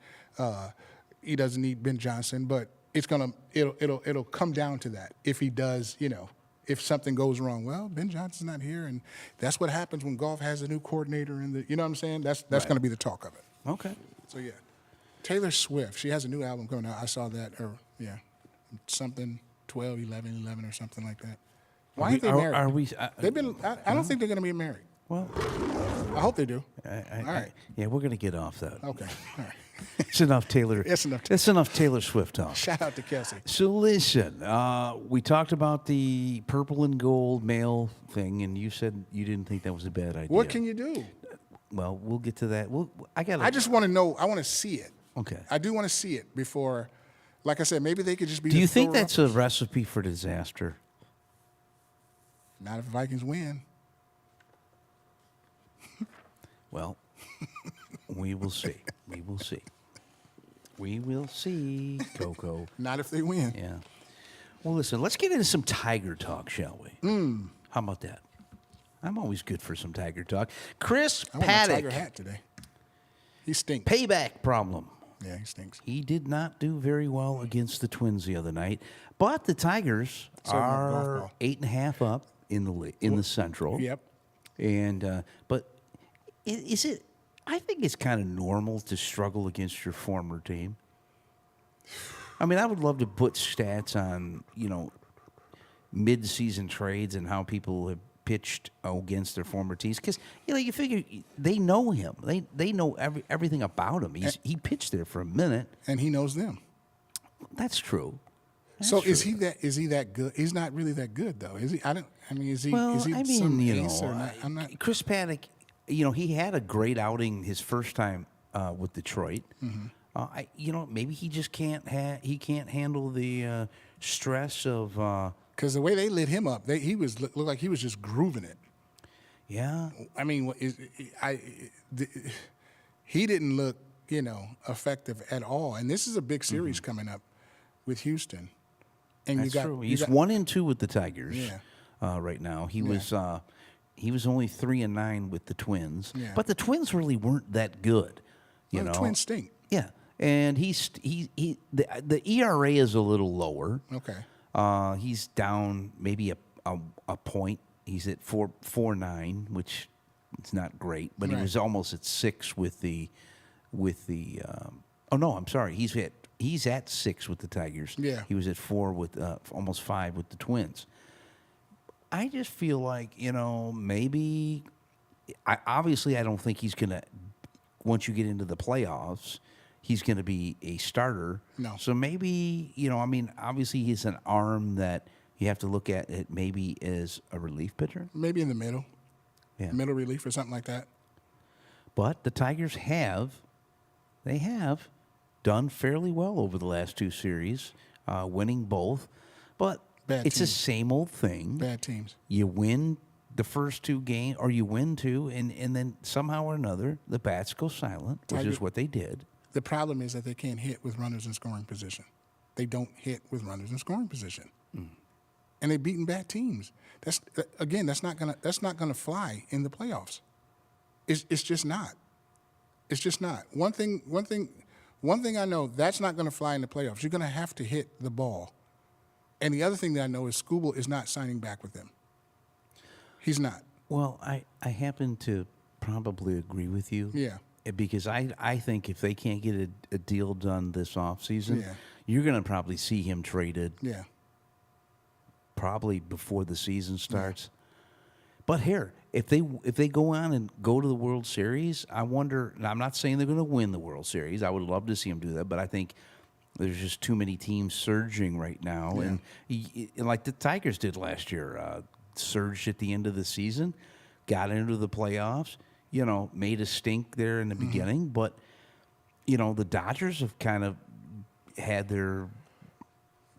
Speaker 5: He doesn't need Ben Johnson, but it'll come down to that. If he does, if something goes wrong, well, Ben Johnson's not here, and that's what happens when Goff has a new coordinator. You know what I'm saying? That's
Speaker 4: right.
Speaker 5: going to be the talk of it.
Speaker 4: Okay.
Speaker 5: So yeah, Taylor Swift. She has a new album coming out. I saw that, something 11 or something like that. Why aren't they married?
Speaker 4: Are we?
Speaker 5: They've been. I don't think they're going to be married.
Speaker 4: Well,
Speaker 5: I hope they do.
Speaker 4: All right. Yeah, we're going to get off that.
Speaker 5: Okay. All right.
Speaker 4: It's enough Taylor. It's enough Taylor Swift talk.
Speaker 5: Shout out to Kelsey.
Speaker 4: So listen, we talked about the purple and gold male thing, and you said you didn't think that was a bad idea.
Speaker 5: What can you do?
Speaker 4: Well, we'll get to that.
Speaker 5: I just want to know. I want to see it.
Speaker 4: Okay.
Speaker 5: I do want to see it before. Like I said, maybe they could just be.
Speaker 4: Do you think that's a recipe for disaster?
Speaker 5: Not if the Vikings win.
Speaker 4: Well, we will see. We will see. We will see, Coco.
Speaker 5: Not if they win.
Speaker 4: Yeah. Well, listen, let's get into some Tiger talk, shall we? How about that? I'm always good for some Tiger talk. Chris
Speaker 5: I want
Speaker 4: Paddock.
Speaker 5: my Tiger hat today. He stinks.
Speaker 4: Payback problem.
Speaker 5: Yeah, he stinks.
Speaker 4: He did not do very well against the Twins the other night, but the Tigers are 8.5 up in the Central.
Speaker 5: Yep.
Speaker 4: And but is it? I think it's kind of normal to struggle against your former team. I mean, I would love to put stats on mid-season trades and how people have pitched against their former teams because you figure they know him. They know everything about him. He pitched there for a minute,
Speaker 5: and he knows them.
Speaker 4: That's true.
Speaker 5: So is he that good? He's not really that good though, is he? Is he?
Speaker 4: Well,
Speaker 5: is he some ace or not? I'm not.
Speaker 4: Chris Paddock, he had a great outing his first time with Detroit. Maybe he just can't handle the stress of.
Speaker 5: Because the way they lit him up, he looked like he was just grooving it.
Speaker 4: Yeah.
Speaker 5: I mean, he didn't look, effective at all. And this is a big series coming up with Houston. And
Speaker 4: That's true. He's 1-2 with the Tigers.
Speaker 5: Yeah.
Speaker 4: Right now, he was only 3-9 with the Twins.
Speaker 5: Yeah.
Speaker 4: But the Twins really weren't that good.
Speaker 5: The Twins stink.
Speaker 4: Yeah, and the ERA is a little lower.
Speaker 5: Okay.
Speaker 4: He's down maybe a point. He's at 4.49, which it's not great, but he
Speaker 5: Right.
Speaker 4: was almost at 6 with the. Oh no, I'm sorry. He's at 6 with the Tigers.
Speaker 5: Yeah.
Speaker 4: He was at 4 with almost 5 with the Twins. I just feel like maybe. Obviously, I don't think he's gonna. Once you get into the playoffs, he's going to be a starter.
Speaker 5: No.
Speaker 4: So maybe, obviously he's an arm that you have to look at it maybe as a relief pitcher.
Speaker 5: Maybe in the middle.
Speaker 4: Yeah.
Speaker 5: Middle relief or something like that.
Speaker 4: But the Tigers have done fairly well over the last 2 series, winning both. But
Speaker 5: Bad
Speaker 4: it's the
Speaker 5: teams.
Speaker 4: same old thing.
Speaker 5: Bad teams.
Speaker 4: You win the first 2 games, or you win 2, and then somehow or another, the bats go silent, which
Speaker 5: Tiger-
Speaker 4: is what they did.
Speaker 5: The problem is that they can't hit with runners in scoring position. They don't hit with runners in scoring position, and they've beaten bad teams. That's not gonna fly in the playoffs. It's just not. It's just not. One thing I know, that's not gonna fly in the playoffs. You're gonna have to hit the ball. And the other thing that I know is Skubal is not signing back with them. He's not.
Speaker 4: Well, I happen to probably agree with you.
Speaker 5: Yeah.
Speaker 4: Because I think if they can't get a deal done this offseason,
Speaker 5: Yeah.
Speaker 4: you're going to probably see him traded
Speaker 5: Yeah.
Speaker 4: probably before the season starts. But here, if they go on and go to the World Series, I wonder. And I'm not saying they're going to win the World Series. I would love to see them do that, but I think there's just too many teams surging right now, and like the Tigers did last year, surged at the end of the season, got into the playoffs. Made a stink there in the beginning, but the Dodgers have kind of had their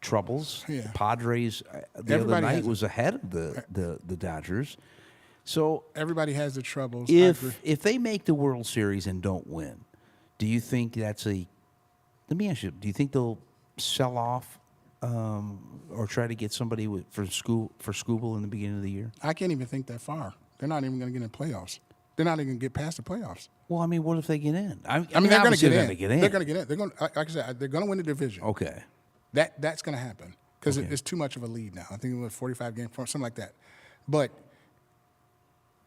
Speaker 4: troubles.
Speaker 5: Yeah.
Speaker 4: The Padres the
Speaker 5: Everybody
Speaker 4: other night
Speaker 5: has it.
Speaker 4: was ahead of the Dodgers. So
Speaker 5: Everybody has the troubles. I agree.
Speaker 4: if they make the World Series and don't win, do you think that's a? Let me ask you: do you think they'll sell off or try to get somebody for Skubal in the beginning of the year?
Speaker 5: I can't even think that far. They're not even going to get in the playoffs. They're not even going to get past the playoffs.
Speaker 4: Well, I mean, what if they get in?
Speaker 5: I mean, they're going to
Speaker 4: obviously
Speaker 5: get
Speaker 4: they're
Speaker 5: in.
Speaker 4: gonna get in.
Speaker 5: They're going to get in. They're going, like I said, they're going to win the division.
Speaker 4: Okay.
Speaker 5: That's going to happen because
Speaker 4: Okay.
Speaker 5: it's too much of a lead now. I think it was 45 games, something like that. But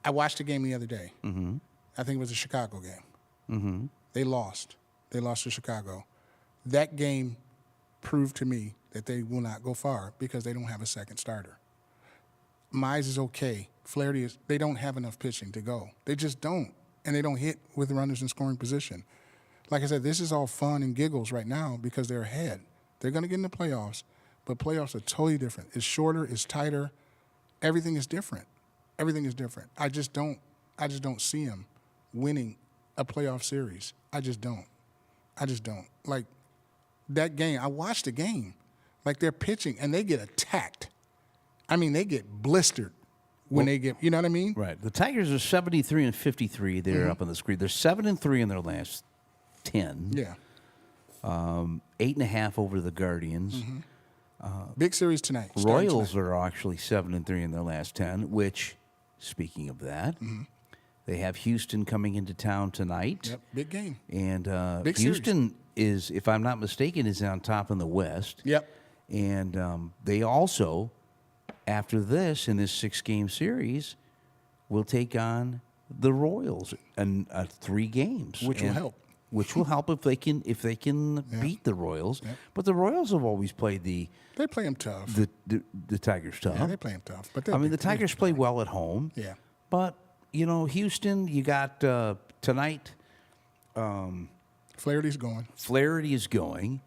Speaker 5: I watched a game the other day. Mm-hmm. I think it was a Chicago game. Mm-hmm. They lost. They lost to Chicago. That game proved to me that they will not go far because they don't have a second starter. Mize is okay. Flaherty is. They don't have enough pitching to go. They just don't, and they don't hit with runners in scoring position. Like I said, this is all fun and giggles right now because they're ahead. They're going to get in the playoffs, but playoffs are totally different. It's shorter. It's tighter. Everything is different. Everything is different. I just don't see them winning a playoff series. I just don't. Like that game. I watched the game. Like they're pitching and they get attacked. I mean, they get blistered when they get. You know what I mean?
Speaker 4: Right. The Tigers are 73-53. They're up on the screen. They're 7-3 in their last 10.
Speaker 5: Yeah.
Speaker 4: 8.5 over the Guardians.
Speaker 5: Big series tonight. starting
Speaker 4: Royals
Speaker 5: tonight.
Speaker 4: are actually 7-3 in their last 10. Which, speaking of that, they have Houston coming into town tonight.
Speaker 5: Yep. Big game.
Speaker 4: And
Speaker 5: Big series.
Speaker 4: Houston is, if I'm not mistaken, is on top in the West.
Speaker 5: Yep.
Speaker 4: And they also, after this, in this 6-game series, will take on the Royals in 3 games.
Speaker 5: Which will
Speaker 4: And-
Speaker 5: help.
Speaker 4: which will help if they can beat the Royals.
Speaker 5: Yeah.
Speaker 4: But the Royals have always played
Speaker 5: They play them tough.
Speaker 4: the Tigers tough.
Speaker 5: Yeah, they play them tough. But
Speaker 4: I mean, the Tigers play well at home.
Speaker 5: Yeah.
Speaker 4: But Houston, you got tonight.
Speaker 5: Flaherty's going.
Speaker 4: Flaherty is going.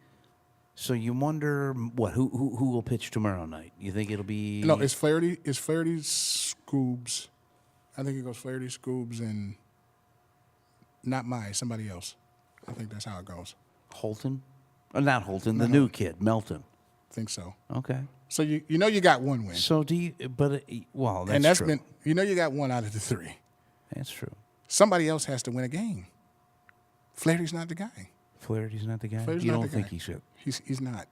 Speaker 4: So you wonder who will pitch tomorrow night? You think it'll be
Speaker 5: No, it's Flaherty. It's Flaherty, Scoobs. I think it goes Flaherty, Scoobs, and not somebody else. I think that's how it goes.
Speaker 4: Holton? Not Holton, the new kid, Melton.
Speaker 5: I think so.
Speaker 4: Okay.
Speaker 5: So you got one win.
Speaker 4: So do you? But well, that's
Speaker 5: and that's
Speaker 4: true.
Speaker 5: been you got one out of the three.
Speaker 4: That's true.
Speaker 5: Somebody else has to win a game. Flaherty's not the guy.
Speaker 4: Flaherty's not the guy.
Speaker 5: Flaherty's
Speaker 4: You
Speaker 5: not
Speaker 4: don't
Speaker 5: the
Speaker 4: think
Speaker 5: guy.
Speaker 4: he should?
Speaker 5: He's not.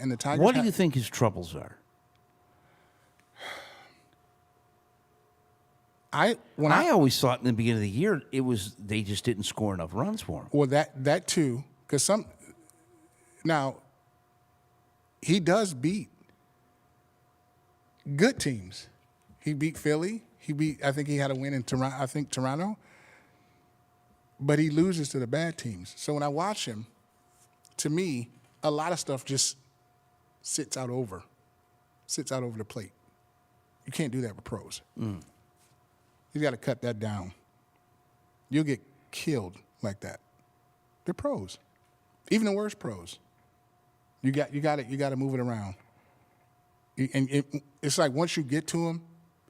Speaker 5: And the Tigers.
Speaker 4: What do you think his troubles are?
Speaker 5: I
Speaker 4: always thought in the beginning of the year they just didn't score enough runs for him.
Speaker 5: well that too, because now he does beat good teams. He beat Philly. I think he had a win in Toronto. But he loses to the bad teams. So when I watch him, to me, a lot of stuff just sits out over the plate. You can't do that with pros. You got to cut that down. You'll get killed like that. They're pros, even the worst pros. You got to move it around. It's like once you get to them,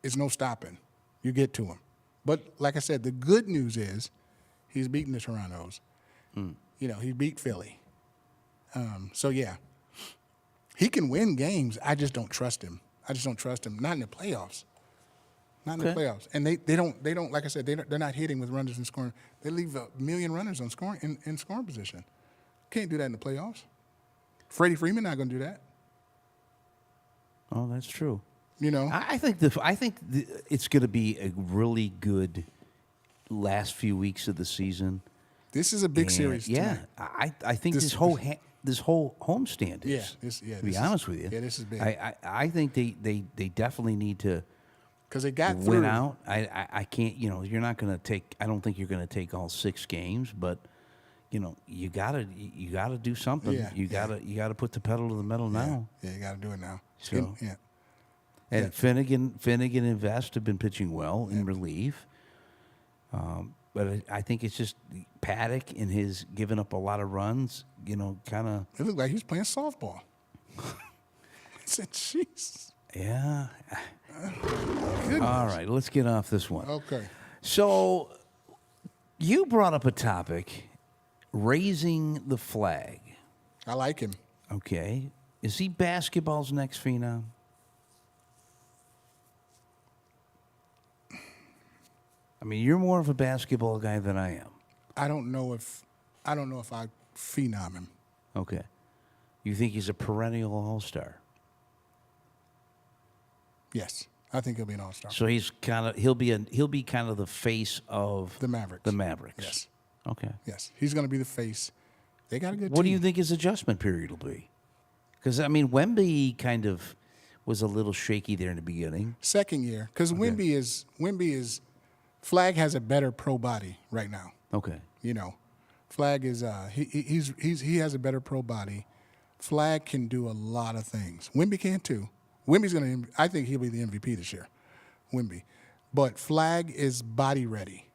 Speaker 5: it's no stopping. You get to them. But like I said, the good news is he's beaten the Torontos. He beat Philly. So yeah, he can win games. I just don't trust him. Not in the playoffs. Not in the playoffs. And they don't. Like I said, they're not hitting with runners in scoring. They leave a million runners on scoring in scoring position. Can't do that in the playoffs. Freddie Freeman not going to do that.
Speaker 4: Oh, that's true.
Speaker 5: I
Speaker 4: think it's going to be a really good last few weeks of the season.
Speaker 5: This is a big series.
Speaker 4: Yeah,
Speaker 5: tonight.
Speaker 4: I think this whole homestand is. To be honest with you,
Speaker 5: this is big.
Speaker 4: I think they definitely need to
Speaker 5: because they got
Speaker 4: win
Speaker 5: through.
Speaker 4: out. I can't. You're not going to take. I don't think you're going to take all 6 games, but you gotta do something.
Speaker 5: Yeah,
Speaker 4: you gotta put the pedal to the metal now.
Speaker 5: Yeah, you got to do it now.
Speaker 4: So,
Speaker 5: yeah.
Speaker 4: And Finnegan and Vest have been pitching well in relief. But I think it's just Paddock and his giving up a lot of runs, kind of.
Speaker 5: It looked like he was playing softball. I said, jeez.
Speaker 4: Yeah.
Speaker 5: Goodness.
Speaker 4: All right, let's get off this one.
Speaker 5: Okay.
Speaker 4: So you brought up a topic, raising the flag.
Speaker 5: I like him.
Speaker 4: Okay. Is he basketball's next phenom? I mean, you're more of a basketball guy than I am.
Speaker 5: I don't know if I phenom him.
Speaker 4: Okay. You think he's a perennial all-star?
Speaker 5: Yes, I think he'll be an all-star.
Speaker 4: So he'll be kind of the face of
Speaker 5: The Mavericks.
Speaker 4: The Mavericks.
Speaker 5: Yes.
Speaker 4: Okay.
Speaker 5: Yes, he's going to be the face. They got a good
Speaker 4: What do
Speaker 5: team.
Speaker 4: you think his adjustment period will be? Because Wemby kind of was a little shaky there in the beginning.
Speaker 5: Second year, because Wemby is Flag has a better pro body right now.
Speaker 4: Okay.
Speaker 5: Flag is he has a better pro body. Flag can do a lot of things. Wemby can too. I think he'll be the MVP this year. Wemby. But Flag is body ready.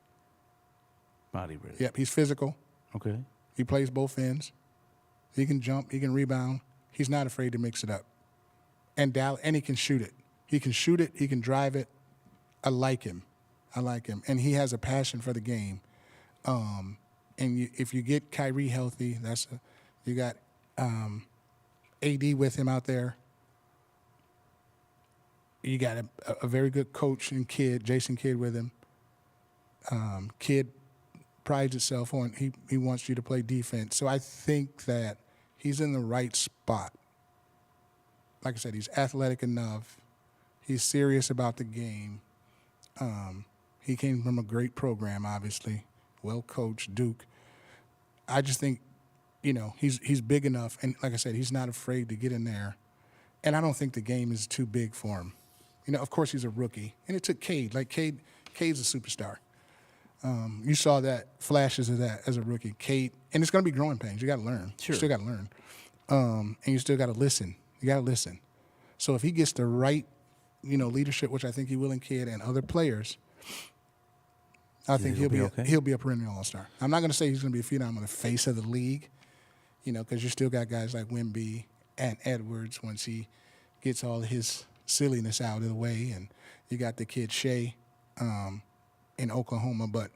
Speaker 4: Body ready.
Speaker 5: Yep, he's physical.
Speaker 4: Okay.
Speaker 5: He plays both ends. He can jump, he can rebound. He's not afraid to mix it up. And he can shoot it. He can shoot it, he can drive it. I like him. And he has a passion for the game. If you get Kyrie healthy, you got AD with him out there. You got a very good coach and Jason Kidd with him. Kidd prides itself on he wants you to play defense. So I think that he's in the right spot. Like I said, he's athletic enough. He's serious about the game. He came from a great program, obviously, well coached, Duke. I just think, he's big enough, and like I said, he's not afraid to get in there. And I don't think the game is too big for him. Of course he's a rookie, and it took Cade. Cade's a superstar. You saw that flashes of that as a rookie. Kate, and it's going to be growing pains. You got to learn.
Speaker 4: Sure.
Speaker 5: You still got to learn. And you still got to listen. You got to listen. So if he gets the right, leadership, which I think he will in Kid and other players, I think he'll be
Speaker 4: okay?
Speaker 5: he'll be a perennial all-star. I'm not going to say he's going to be a phenom on the face of the league, because you still got guys like Wemby and Edwards once he gets all his silliness out of the way, and you got the kid Shea in Oklahoma, but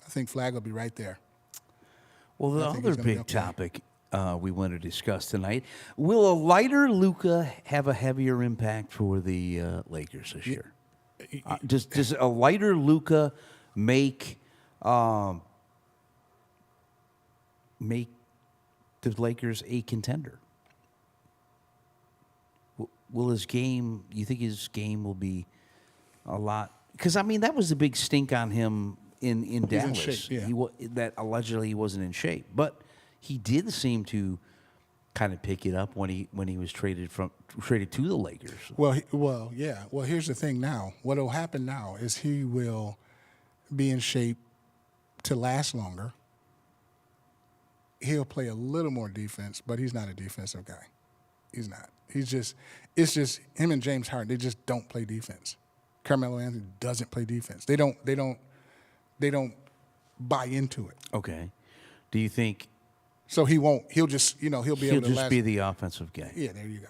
Speaker 5: I think Flagg will be right there.
Speaker 4: Well, the
Speaker 5: I think
Speaker 4: other
Speaker 5: he's gonna be
Speaker 4: big
Speaker 5: okay.
Speaker 4: topic we want to discuss tonight, will a lighter Luka have a heavier impact for the Lakers this year? Does a lighter Luka make the Lakers a contender? Will his game? You think his game will be a lot? Because that was the big stink on him in Dallas.
Speaker 5: shape, yeah.
Speaker 4: That allegedly he wasn't in shape, but he did seem to kind of pick it up when he was traded to the Lakers.
Speaker 5: Well, yeah. Well, here's the thing now. What will happen now is he will be in shape to last longer. He'll play a little more defense, but he's not a defensive guy. He's not. It's just him and James Harden. They just don't play defense. Carmelo Anthony doesn't play defense. They don't buy into it.
Speaker 4: Okay. Do you think
Speaker 5: So he won't. He'll just he'll be
Speaker 4: he'll
Speaker 5: able to
Speaker 4: just
Speaker 5: last.
Speaker 4: be the offensive guy?
Speaker 5: Yeah, there you go.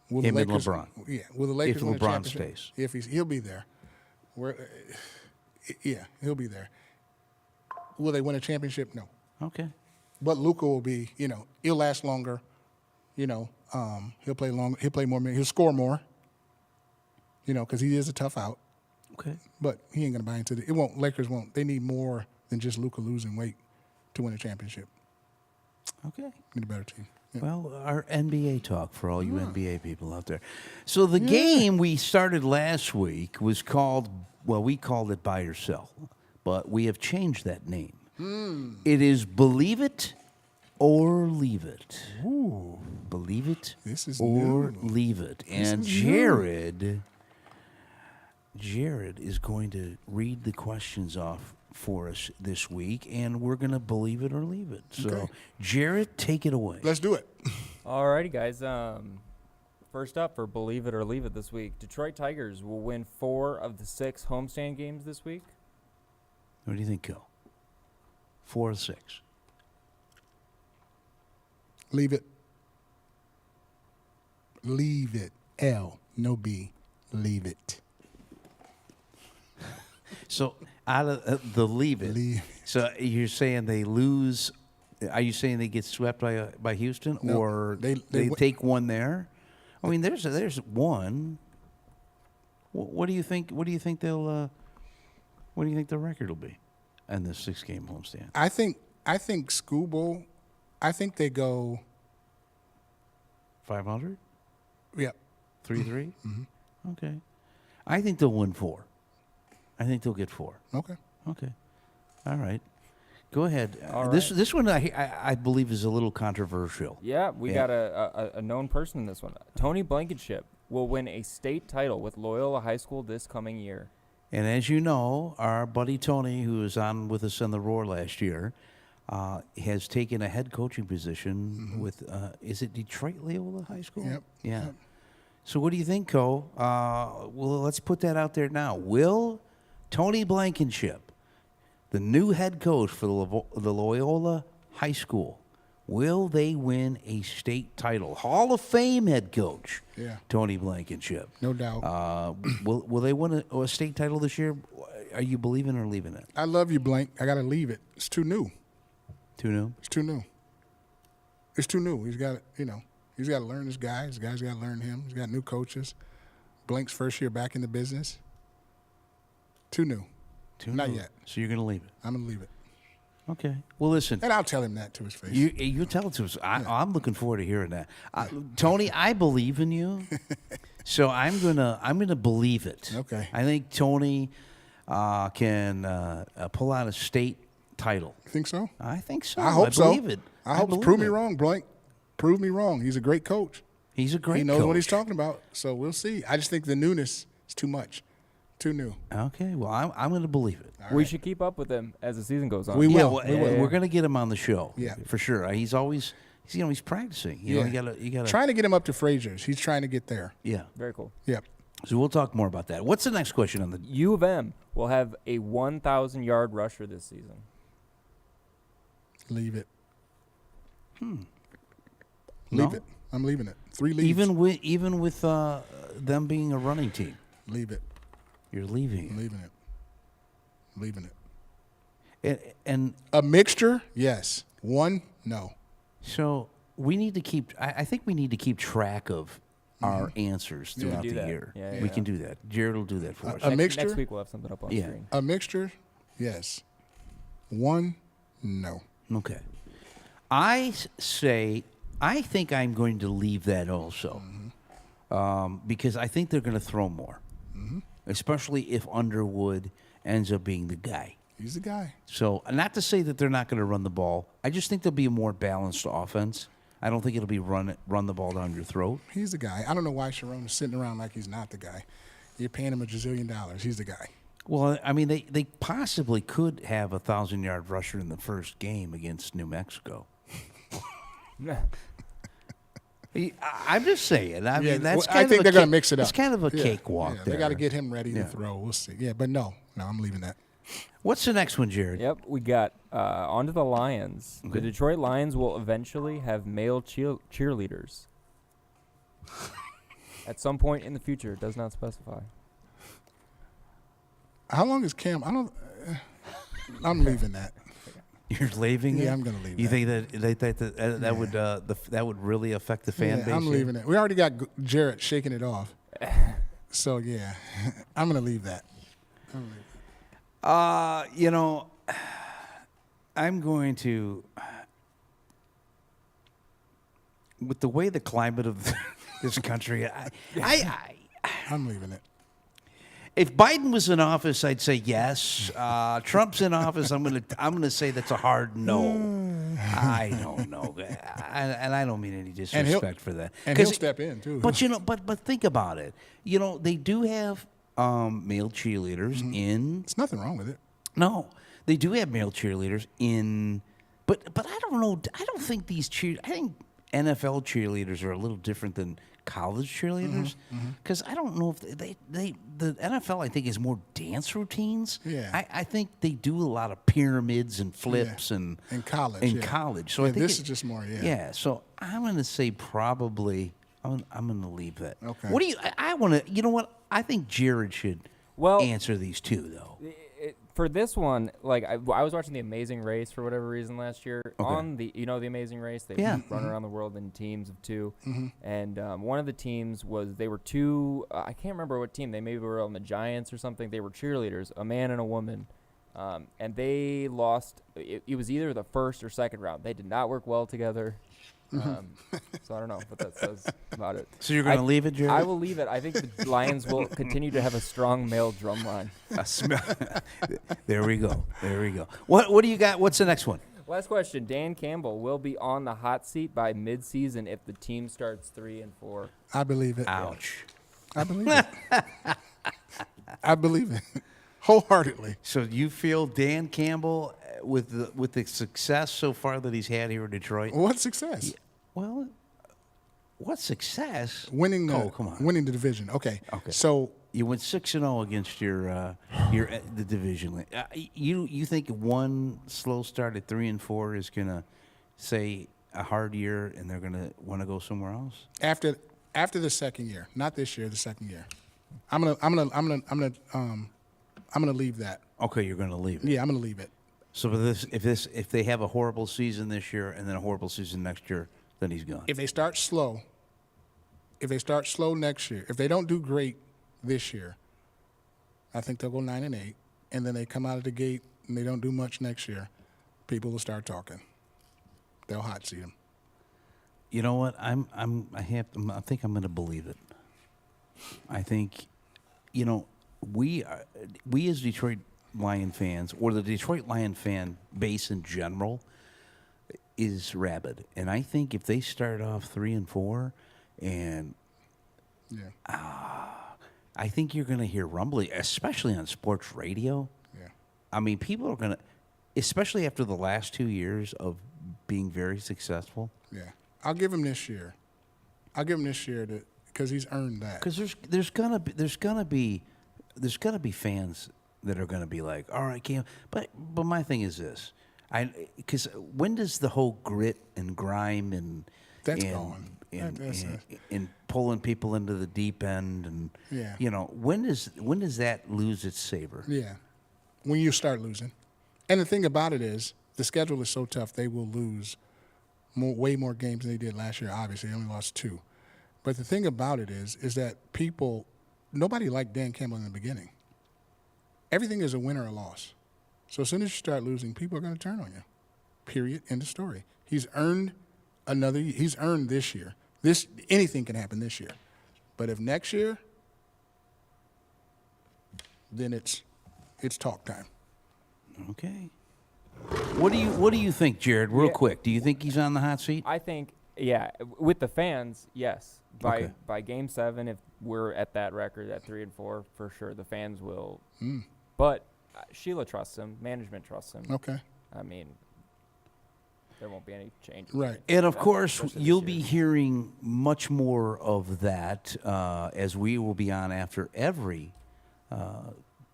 Speaker 5: Will
Speaker 4: Him
Speaker 5: the
Speaker 4: and
Speaker 5: Lakers,
Speaker 4: LeBron.
Speaker 5: Yeah, will the Lakers
Speaker 4: If
Speaker 5: win a
Speaker 4: LeBron
Speaker 5: championship?
Speaker 4: stays.
Speaker 5: He'll be there. Yeah, he'll be there. Will they win a championship? No.
Speaker 4: Okay.
Speaker 5: But Luka will be, he'll last longer. He'll play longer. He'll play more minutes. He'll score more. Because he is a tough out.
Speaker 4: Okay.
Speaker 5: But he ain't gonna buy into it. Won't. Lakers won't. They need more than just Luka losing weight to win a championship.
Speaker 4: Okay.
Speaker 5: Need a better team. Yeah.
Speaker 4: Well, our NBA talk for all you NBA people out there. So the game we started last week was called, we called it Buy or Sell, but we have changed that name. It is Believe It or Leave It.
Speaker 5: Ooh.
Speaker 4: Believe It
Speaker 5: This is
Speaker 4: or
Speaker 5: new.
Speaker 4: Leave It. And
Speaker 5: is new.
Speaker 4: Jared is going to read the questions off for us this week, and we're going to believe it or leave it. So,
Speaker 5: Okay.
Speaker 4: Jared, take it away.
Speaker 5: Let's do it.
Speaker 7: Alrighty, guys. First up for Believe It or Leave It this week, Detroit Tigers will win 4 of the 6 homestand games this week.
Speaker 4: What do you think, Gil? 4 or 6?
Speaker 5: Leave it. Leave it. L, no B. Leave it.
Speaker 4: So out of the leave it.
Speaker 5: Leave.
Speaker 4: So you're saying they lose? Are you saying they get swept by Houston,
Speaker 5: No,
Speaker 4: or
Speaker 5: they
Speaker 4: they
Speaker 5: win-
Speaker 4: take one there? I mean, there's one. What do you think? What do you think they'll? What do you think the record will be, in this 6-game homestand?
Speaker 5: I think School Bowl, I think they go,
Speaker 4: 500,
Speaker 5: yeah.
Speaker 4: 3-3. Okay, I think they'll win 4. I think they'll get 4.
Speaker 5: Okay.
Speaker 4: Okay, all right. Go ahead.
Speaker 7: All
Speaker 4: This one I believe is a little controversial.
Speaker 7: Yeah, we got a known person in this one. Tony Blankenship will win a state title with Loyola High School this coming year.
Speaker 4: And as you know, our buddy Tony, who was on with us on the Roar last year, has taken a head coaching position with, is it Detroit Loyola High School?
Speaker 5: Yep.
Speaker 4: Yeah. So what do you think, Co? Well, let's put that out there now. Will Tony Blankenship, the new head coach for the Loyola High School, will they win a state title? Hall of Fame head coach,
Speaker 5: Yeah.
Speaker 4: Tony Blankenship.
Speaker 5: No doubt.
Speaker 4: Will they win a state title this year? Are you believing or leaving it?
Speaker 5: I love you, Blank. I got to leave it. It's too new.
Speaker 4: Too new?
Speaker 5: It's too new. It's too new. He's got to, he's got to learn this guy. His guy's got to learn him. He's got new coaches. Blank's first year back in the business. Too new.
Speaker 4: Too
Speaker 5: Not
Speaker 4: new.
Speaker 5: yet.
Speaker 4: So you're going to leave it?
Speaker 5: I'm going to leave it.
Speaker 4: Okay. Well, listen.
Speaker 5: And I'll tell him that to his face.
Speaker 4: You tell it to us. I'm looking forward to hearing that. Tony, I believe in you, so I'm gonna believe it.
Speaker 5: Okay.
Speaker 4: I think Tony can pull out a state title.
Speaker 5: You think so?
Speaker 4: I think so.
Speaker 5: I hope so.
Speaker 4: believe it.
Speaker 5: I hope so.
Speaker 4: believe
Speaker 5: Prove me
Speaker 4: it.
Speaker 5: wrong, Blank. Prove me wrong. He's a great coach.
Speaker 4: He's a great.
Speaker 5: He knows
Speaker 4: coach.
Speaker 5: what he's talking about. So we'll see. I just think the newness is too much. Too new.
Speaker 4: Okay, well, I'm going to believe it.
Speaker 7: We should keep up with him as the season goes on.
Speaker 5: We
Speaker 4: Yeah,
Speaker 5: will.
Speaker 4: well,
Speaker 5: We will.
Speaker 4: we're going to get him on the show.
Speaker 5: Yeah.
Speaker 4: For sure. He's always, he's practicing. You got to.
Speaker 5: Trying to get him up to Frazier's. He's trying to get there.
Speaker 4: Yeah.
Speaker 7: Very cool.
Speaker 5: Yep.
Speaker 4: So we'll talk more about that. What's the next question on the?
Speaker 7: U of M will have a 1,000-yard rusher this season.
Speaker 5: Leave it.
Speaker 4: No?
Speaker 5: Leave it. I'm leaving it. 3 leaves.
Speaker 4: Even with them being a running team,
Speaker 5: Leave it.
Speaker 4: you're leaving.
Speaker 5: I'm leaving it. Leaving it.
Speaker 4: And
Speaker 5: A mixture? Yes. 1? No.
Speaker 4: so we need to keep. I think we need to keep track of our answers throughout
Speaker 7: do
Speaker 4: the
Speaker 7: that.
Speaker 4: year.
Speaker 7: Yeah,
Speaker 4: We
Speaker 7: yeah.
Speaker 4: can do that. Jared will do that for us.
Speaker 5: A
Speaker 7: Next
Speaker 5: mixture?
Speaker 7: week we'll have something up on
Speaker 4: Yeah.
Speaker 7: screen.
Speaker 5: A mixture? Yes. 1? No.
Speaker 4: Okay. I think I'm going to leave that also, because I think they're going to throw more, especially if Underwood ends up being the guy.
Speaker 5: He's the guy.
Speaker 4: So, not to say that they're not going to run the ball. I just think there'll be a more balanced offense. I don't think it'll be run the ball down your throat.
Speaker 5: He's the guy. I don't know why Sharon is sitting around like he's not the guy. You're paying him $1 gazillion. He's the guy.
Speaker 4: Well, I mean, they possibly could have a 1,000-yard rusher in the first game against New Mexico. I'm just saying. I mean, that's
Speaker 5: well,
Speaker 4: kind
Speaker 5: I
Speaker 4: of
Speaker 5: think
Speaker 4: a
Speaker 5: they're going to
Speaker 4: cake-
Speaker 5: mix it up.
Speaker 4: It's kind of a
Speaker 5: Yeah,
Speaker 4: cakewalk.
Speaker 5: yeah,
Speaker 4: there.
Speaker 5: They got to get him ready
Speaker 4: Yeah.
Speaker 5: to throw. We'll see. Yeah, but no, I'm leaving that.
Speaker 4: What's the next one, Jared?
Speaker 7: Yep, we got onto the Lions.
Speaker 4: Okay.
Speaker 7: The Detroit Lions will eventually have male cheerleaders. At some point in the future, it does not specify.
Speaker 5: How long is Cam? I'm leaving that.
Speaker 4: You're leaving it?
Speaker 5: Yeah, I'm gonna leave
Speaker 4: You
Speaker 5: that.
Speaker 4: think that would really affect the fan
Speaker 5: Yeah,
Speaker 4: base?
Speaker 5: I'm
Speaker 4: here?
Speaker 5: leaving it. We already got Jarrett shaking it off. So yeah, I'm gonna leave that.
Speaker 4: You know, I'm going to, with the way the climate of this country,
Speaker 5: I'm leaving it.
Speaker 4: if Biden was in office, I'd say yes. Trump's in office, I'm gonna say that's a hard no. I don't know, and I don't mean any disrespect for that.
Speaker 5: And he'll
Speaker 4: 'Cause-
Speaker 5: step in too.
Speaker 4: But you know, but think about it. You know, they do have male cheerleaders in.
Speaker 5: There's nothing wrong with it.
Speaker 4: No, they do have male cheerleaders in, but I don't know. I don't think these I think NFL cheerleaders are a little different than college cheerleaders because I don't know if the NFL I think is more dance routines.
Speaker 5: Yeah.
Speaker 4: I think they do a lot of pyramids and flips and
Speaker 5: In college,
Speaker 4: In
Speaker 5: yeah.
Speaker 4: college, so
Speaker 5: Yeah,
Speaker 4: I think
Speaker 5: this is just more, yeah.
Speaker 4: Yeah, so I'm going to say probably. I'm going to leave that.
Speaker 5: Okay.
Speaker 4: What do you? I want to. You know what? I think Jared should answer these two though.
Speaker 7: For this one, like I was watching The Amazing Race for whatever reason last year. On the The Amazing Race, they
Speaker 4: Yeah.
Speaker 7: run around the world in teams of 2, and one of the teams they were two. I can't remember what team. They maybe were on the Giants or something. They were cheerleaders, a man and a woman, and they lost. It was either the first or second round. They did not work well together. So I don't know what that says about it.
Speaker 4: So you're going to leave it, Jared?
Speaker 7: I will leave it. I think the Lions will continue to have a strong male drum line.
Speaker 4: There we go. There we go. What do you got? What's the next one?
Speaker 7: Last question. Dan Campbell will be on the hot seat by midseason if the team starts 3-4.
Speaker 5: I believe it.
Speaker 4: Ouch.
Speaker 5: I believe it. I believe it wholeheartedly.
Speaker 4: So you feel Dan Campbell with the success so far that he's had here in Detroit?
Speaker 5: What success?
Speaker 4: Well, what success?
Speaker 5: Winning the
Speaker 4: Oh, come on.
Speaker 5: winning the division. Okay.
Speaker 4: Okay.
Speaker 5: So
Speaker 4: You went 6-0 against the division. You think one slow start at 3-4 is gonna say a hard year, and they're gonna want to go somewhere else?
Speaker 5: after the second year, not this year, the second year, I'm gonna leave that.
Speaker 4: Okay, you're gonna leave it.
Speaker 5: Yeah, I'm gonna leave it.
Speaker 4: So if they have a horrible season this year and then a horrible season next year, then he's gone.
Speaker 5: If they start slow next year, if they don't do great this year, I think they'll go 9-8, and then they come out of the gate and they don't do much next year. People will start talking. They'll hot seat them.
Speaker 4: You know what? I think I'm going to believe it. I think, we as Detroit Lion fans, or the Detroit Lion fan base in general, is rabid, and I think if they start off 3-4, and
Speaker 5: Yeah.
Speaker 4: I think you're going to hear rumbling, especially on sports radio.
Speaker 5: Yeah.
Speaker 4: I mean, people are going to, especially after the last 2 years of being very successful.
Speaker 5: Yeah. I'll give him this year. Because he's earned that.
Speaker 4: Because there's gonna be fans that are gonna be like, all right, Cam. But my thing is this, because when does the whole grit and grime and
Speaker 5: That's gone.
Speaker 4: And pulling people into the deep end and
Speaker 5: Yeah.
Speaker 4: when does that lose its savor?
Speaker 5: Yeah. When you start losing. And the thing about it is, the schedule is so tough, they will lose way more games than they did last year. Obviously, they only lost 2. But the thing about it is that nobody liked Dan Campbell in the beginning. Everything is a win or a loss. So as soon as you start losing, people are going to turn on you. Period. End of story. He's earned this year. Anything can happen this year. But if next year, then it's talk time.
Speaker 4: Okay. What do you think, Jared? Real quick, do you think he's on the hot seat?
Speaker 7: I think, with the fans, yes. By Game 7, if we're at that record at 3-4, for sure, the fans will. But Sheila trusts him. Management trusts him.
Speaker 5: Okay.
Speaker 7: I mean, there won't be any change.
Speaker 5: Right.
Speaker 4: And of course,
Speaker 7: especially
Speaker 4: you'll
Speaker 7: this
Speaker 4: be
Speaker 7: year.
Speaker 4: hearing much more of that as we will be on after every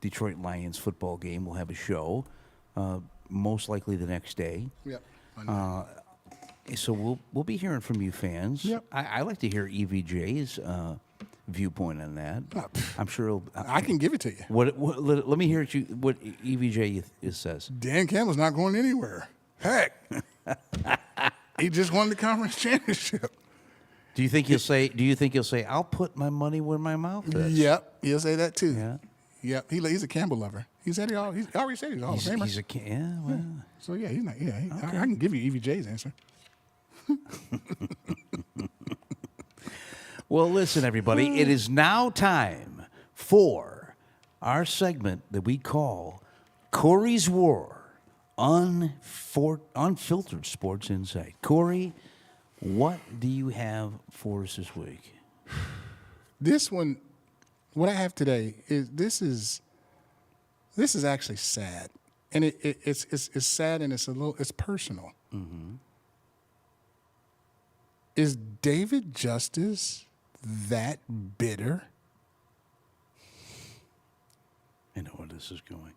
Speaker 4: Detroit Lions football game. We'll have a show, most likely the next day.
Speaker 5: Yep.
Speaker 4: So we'll be hearing from you fans.
Speaker 5: Yep.
Speaker 4: I like to hear EVJ's viewpoint on that. I'm sure
Speaker 5: I can give it to you.
Speaker 4: Let me hear what EVJ says.
Speaker 5: Dan Campbell's not going anywhere. Heck. He just won the conference championship.
Speaker 4: Do you think he'll say, I'll put my money where my mouth is?
Speaker 5: Yep. He'll say that too.
Speaker 4: Yeah.
Speaker 5: Yep. He's a Campbell lover. He already said he's a Hall of Famer.
Speaker 4: Yeah, well.
Speaker 5: So yeah, he's not. Yeah, I can give you EVJ's answer.
Speaker 4: Well, listen, everybody. It is now time for our segment that we call Corey's War, Unfiltered Sports Insight. Corey, what do you have for us this week?
Speaker 5: This one, what I have today is this is actually sad, and it's sad and it's personal.
Speaker 4: Mm-hmm.
Speaker 5: Is David Justice that bitter?
Speaker 4: I know where this is going.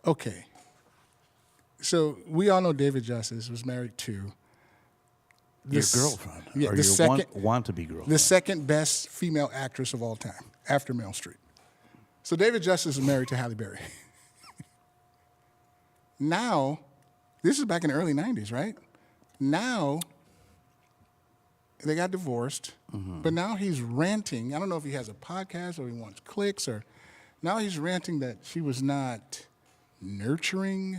Speaker 5: Okay. So we all know David Justice was married to
Speaker 4: Your girlfriend.
Speaker 5: Yeah,
Speaker 4: or
Speaker 5: the
Speaker 4: your
Speaker 5: second
Speaker 4: want-to-be girlfriend.
Speaker 5: the second best female actress of all time after Meryl Streep. So David Justice was married to Halle Berry. Now, this is back in the early 90s, right? Now, they got divorced, but now he's ranting. I don't know if he has a podcast or he wants clicks, or now he's ranting that she was not nurturing.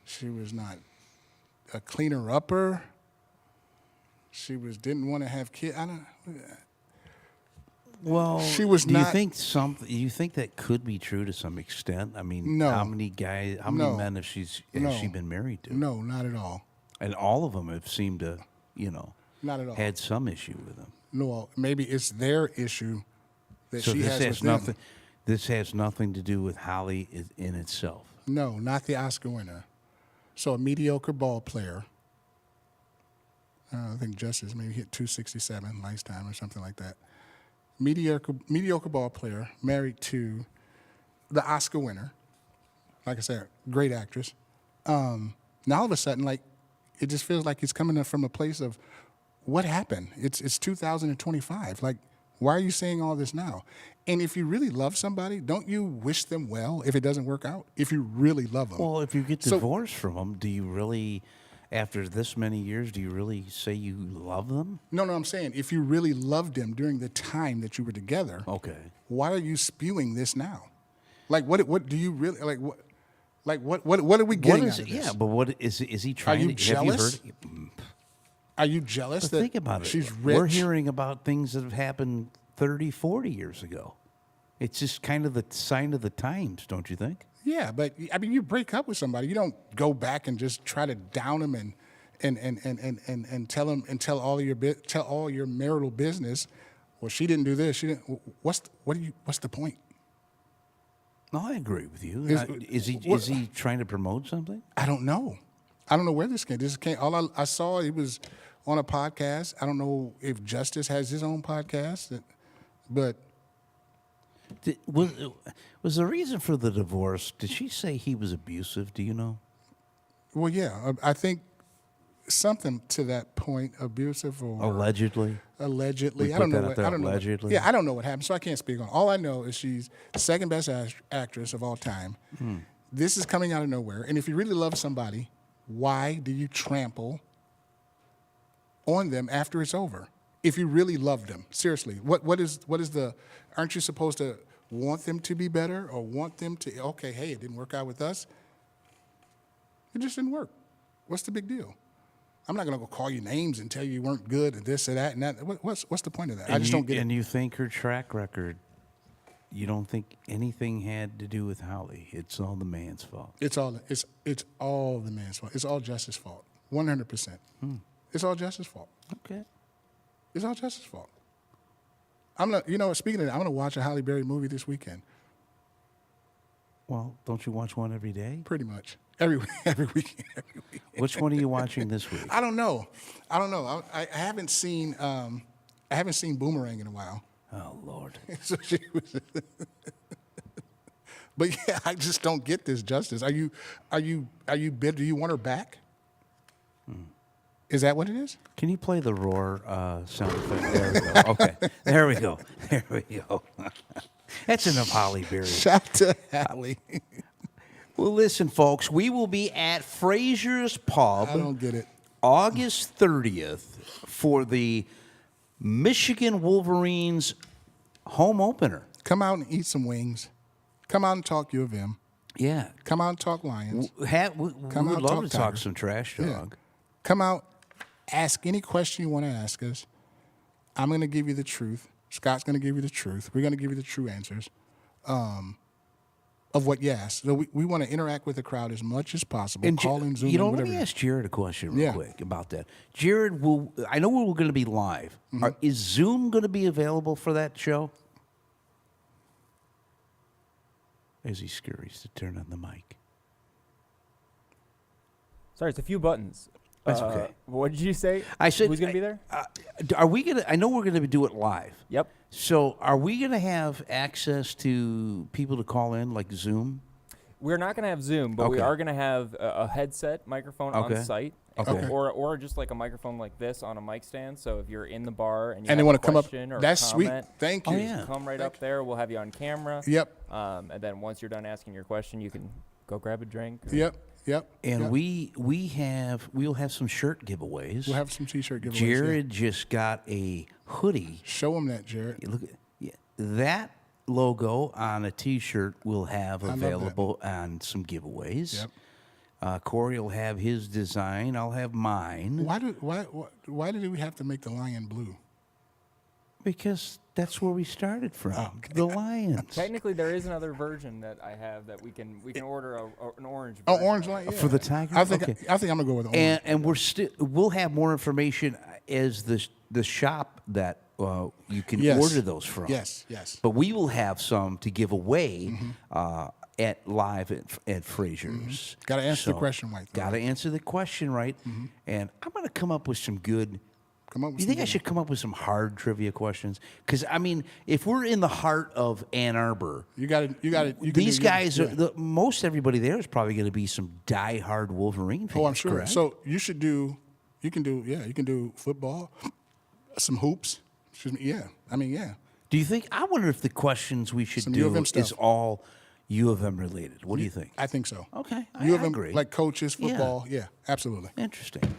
Speaker 5: She was not a cleaner-upper. She didn't want to have kids. I don't.
Speaker 4: Well,
Speaker 5: She was
Speaker 4: do
Speaker 5: not-
Speaker 4: you think that could be true to some extent? I mean,
Speaker 5: No.
Speaker 4: how many
Speaker 5: No.
Speaker 4: men has she been married to?
Speaker 5: No, not at all.
Speaker 4: And all of them have seemed to,
Speaker 5: Not at all.
Speaker 4: had some issue with them.
Speaker 5: No, maybe it's their issue that
Speaker 4: So
Speaker 5: she
Speaker 4: this
Speaker 5: has
Speaker 4: has
Speaker 5: with them.
Speaker 4: nothing. This has nothing to do with Holly in itself.
Speaker 5: No, not the Oscar winner. So a mediocre ball player. I think Justice maybe hit 267 lifetime or something like that. Mediocre ball player married to the Oscar winner. Like I said, great actress. Now all of a sudden, like, it just feels like he's coming from a place of what happened. It's 2025. Like, why are you saying all this now? And if you really love somebody, don't you wish them well if it doesn't work out? If you really love them.
Speaker 4: Well, if you get
Speaker 5: So-
Speaker 4: divorced from them, do you really, after this many years, do you really say you love them?
Speaker 5: No, I'm saying if you really loved him during the time that you were together,
Speaker 4: Okay.
Speaker 5: why are you spewing this now? Like, what do you really like? What are we getting
Speaker 4: What is
Speaker 5: out of
Speaker 4: it?
Speaker 5: this?
Speaker 4: Yeah, but what is he trying?
Speaker 5: you
Speaker 4: to,
Speaker 5: jealous?
Speaker 4: Have you heard?
Speaker 5: Are you jealous
Speaker 4: But
Speaker 5: that
Speaker 4: think about it.
Speaker 5: she's rich?
Speaker 4: We're hearing about things that have happened 30, 40 years ago. It's just kind of the sign of the times, don't you think?
Speaker 5: Yeah, but I mean, you break up with somebody, you don't go back and just try to down them and tell him and tell all your marital business. Well, she didn't do this. She didn't. What's the point?
Speaker 4: No, I agree with you.
Speaker 5: Is-
Speaker 4: Is he trying to promote something?
Speaker 5: I don't know. I don't know where this came. All I saw, it was on a podcast. I don't know if Justice has his own podcast, but
Speaker 4: Was the reason for the divorce? Did she say he was abusive? Do you know?
Speaker 5: well, yeah, I think something to that point, abusive or
Speaker 4: Allegedly.
Speaker 5: allegedly.
Speaker 4: We
Speaker 5: I don't
Speaker 4: put
Speaker 5: know.
Speaker 4: that out there,
Speaker 5: I don't know.
Speaker 4: allegedly?
Speaker 5: Yeah, I don't know what happened, so I can't speak on. All I know is she's the second best actress of all time. This is coming out of nowhere, and if you really love somebody, why do you trample on them after it's over? If you really love them, seriously, what is the? Aren't you supposed to want them to be better or want them to? Okay, hey, it didn't work out with us. It just didn't work. What's the big deal? I'm not gonna go call you names and tell you weren't good and this and that and that. What's the point of that? I just don't get
Speaker 4: And
Speaker 5: it.
Speaker 4: you think her track record? You don't think anything had to do with Holly? It's all the man's fault.
Speaker 5: It's all the man's fault. It's all Justice's fault. 100%. It's all Justice's fault.
Speaker 4: Okay.
Speaker 5: It's all Justice's fault. Speaking of that, I'm gonna watch a Halle Berry movie this weekend.
Speaker 4: Well, don't you watch one every day?
Speaker 5: Pretty much every weekend.
Speaker 4: Which one are you watching this week?
Speaker 5: I don't know. I haven't seen Boomerang in a while.
Speaker 4: Oh Lord.
Speaker 5: So she was but yeah, I just don't get this, Justice. Are you bitter? Do you want her back? Is that what it is?
Speaker 4: Can you play the roar sound effect? There we go. Okay. There we go. There we go. That's enough Holly Berry.
Speaker 5: Shout to Halle.
Speaker 4: Well, listen, folks, we will be at Frazier's Pub
Speaker 5: I don't get it.
Speaker 4: August 30th for the Michigan Wolverines home opener.
Speaker 5: Come out and eat some wings. Come out and talk U of M.
Speaker 4: Yeah.
Speaker 5: Come out and talk Lions.
Speaker 4: We
Speaker 5: Come
Speaker 4: would
Speaker 5: out,
Speaker 4: love
Speaker 5: talk
Speaker 4: to talk
Speaker 5: Tigers.
Speaker 4: some trash
Speaker 5: Yeah.
Speaker 4: talk.
Speaker 5: Come out, ask any question you want to ask us. I'm going to give you the truth. Scott's going to give you the truth. We're going to give you the true answers of what you asked. So we want to interact with the crowd as much as possible. Call in, Zoom,
Speaker 4: you know,
Speaker 5: in,
Speaker 4: let
Speaker 5: whatever.
Speaker 4: me ask Jared a question real
Speaker 5: Yeah.
Speaker 4: quick about that. Jared, I know we're going to be live.
Speaker 5: Mm-hmm.
Speaker 4: Is Zoom going to be available for that show? As he scurries to turn on the mic.
Speaker 7: Sorry, it's a few buttons.
Speaker 4: That's okay.
Speaker 7: What did you say?
Speaker 4: I said,
Speaker 7: who's gonna be there?
Speaker 4: Are we gonna? I know we're gonna do it live.
Speaker 7: Yep.
Speaker 4: So, are we gonna have access to people to call in like Zoom?
Speaker 7: We're not gonna have Zoom, but we
Speaker 4: Okay.
Speaker 7: are gonna have a headset microphone
Speaker 4: Okay.
Speaker 7: on site.
Speaker 4: Okay.
Speaker 7: Or just like a microphone like this on a mic stand. So if you're in the bar and you
Speaker 5: And they
Speaker 7: have
Speaker 5: want
Speaker 7: a
Speaker 5: to come up.
Speaker 7: question or a
Speaker 5: That's sweet.
Speaker 7: comment,
Speaker 5: Thank
Speaker 4: Oh,
Speaker 5: you.
Speaker 4: yeah.
Speaker 7: come right up there. We'll have you on camera.
Speaker 5: Yep.
Speaker 7: And then once you're done asking your question, you can go grab a drink. or-
Speaker 5: Yep.
Speaker 4: And
Speaker 5: yep.
Speaker 4: we'll have some shirt giveaways.
Speaker 5: We'll have some T-shirt giveaways.
Speaker 4: Jared just got a hoodie.
Speaker 5: Show them that, Jared.
Speaker 4: Look at that logo on a T-shirt. We'll have
Speaker 5: love that.
Speaker 4: available on some giveaways.
Speaker 5: Yep.
Speaker 4: Corey will have his design. I'll have mine.
Speaker 5: Why did we have to make the lion blue?
Speaker 4: Because that's where we started from. The Lions.
Speaker 7: Technically, there is another version that I have that we can order an orange.
Speaker 5: Oh,
Speaker 7: version
Speaker 5: orange
Speaker 7: of.
Speaker 5: lion. Yeah.
Speaker 4: For the Tigers?
Speaker 5: I think
Speaker 4: Okay.
Speaker 5: I'm gonna go with the orange.
Speaker 4: And we'll have more information as the shop that you can
Speaker 5: Yes.
Speaker 4: order those from.
Speaker 5: Yes. Yes.
Speaker 4: But we will have some to give away
Speaker 5: Mm-hmm.
Speaker 4: at live at Frazier's.
Speaker 5: Gotta answer the question right, though.
Speaker 4: Got to answer the question right. And I'm going to come up with some good.
Speaker 5: Come up with
Speaker 4: You
Speaker 5: some
Speaker 4: think I
Speaker 5: good
Speaker 4: should come up with some hard trivia questions? Because I mean, if we're in the heart of Ann Arbor,
Speaker 5: You got to.
Speaker 4: these guys are most everybody there is probably going to be some diehard Wolverine fans.
Speaker 5: Oh, I'm sure.
Speaker 4: correct?
Speaker 5: So you should do. You can do football, some hoops. Excuse me. Yeah. I mean, yeah.
Speaker 4: Do you think? I wonder if the questions we should
Speaker 5: Some U of
Speaker 4: do
Speaker 5: M stuff.
Speaker 4: is all U of M related. What do you think?
Speaker 5: I think so.
Speaker 4: Okay,
Speaker 5: U
Speaker 4: I
Speaker 5: of M,
Speaker 4: agree.
Speaker 5: like coaches, football. Yeah, absolutely.
Speaker 4: Interesting.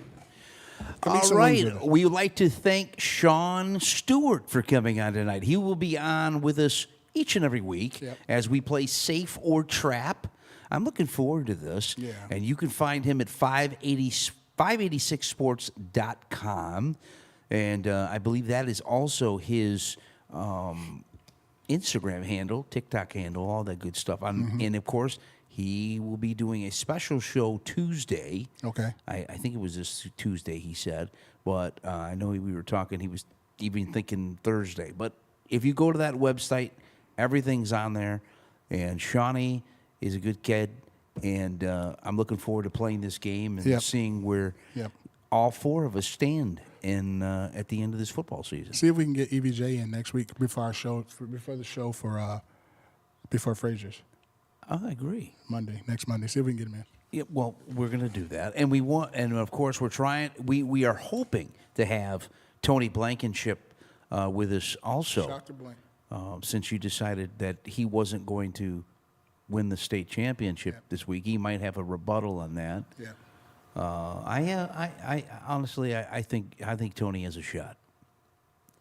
Speaker 5: Can make
Speaker 4: All
Speaker 5: some
Speaker 4: right.
Speaker 5: moves with it.
Speaker 4: We would like to thank Sean Stewart for coming on tonight. He will be on with us each and every week
Speaker 5: Yep.
Speaker 4: as we play Safe or Trap. I'm looking forward to this.
Speaker 5: Yeah.
Speaker 4: And you can find him at 586sports.com. And I believe that is also his Instagram handle, TikTok handle, all that good stuff. And of course, he will be doing a special show Tuesday.
Speaker 5: Okay.
Speaker 4: I think it was this Tuesday, he said. But I know we were talking, he was even thinking Thursday. But if you go to that website, everything's on there. And Shawnee is a good kid. And I'm looking forward to playing this game and seeing where all four of us stand at the end of this football season.
Speaker 5: See if we can get EVJ in next week before the show before Frazier's.
Speaker 4: I agree.
Speaker 5: Next Monday. See if we can get him in.
Speaker 4: Yeah, well, we're going to do that, and of course, we're trying. We are hoping to have Tony Blankenship with us also.
Speaker 5: Dr. Blank.
Speaker 4: Since you decided that he wasn't going to win the state championship this week, he might have a rebuttal on that.
Speaker 5: Yeah.
Speaker 4: I honestly, I think Tony has a shot.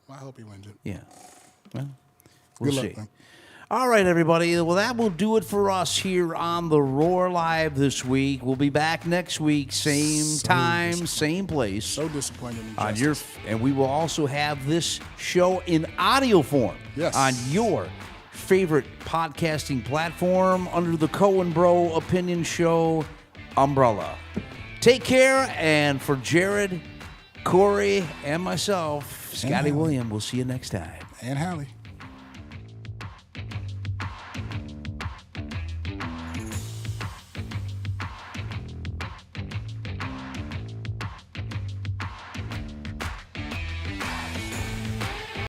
Speaker 5: Well, I hope he wins it.
Speaker 4: Yeah. Well, we'll
Speaker 5: Good
Speaker 4: see.
Speaker 5: luck, man.
Speaker 4: All right, everybody. Well, that will do it for us here on the Roar Live this week. We'll be back next week, same time, same place.
Speaker 5: So disappointed in
Speaker 4: On
Speaker 5: Justice.
Speaker 4: and we will also have this show in audio form on your favorite podcasting platform under the Cohen Bro Opinion Show umbrella. Take care, and for Jared, Corey, and myself, Scotty William, we'll see you next time.
Speaker 5: And Hallie.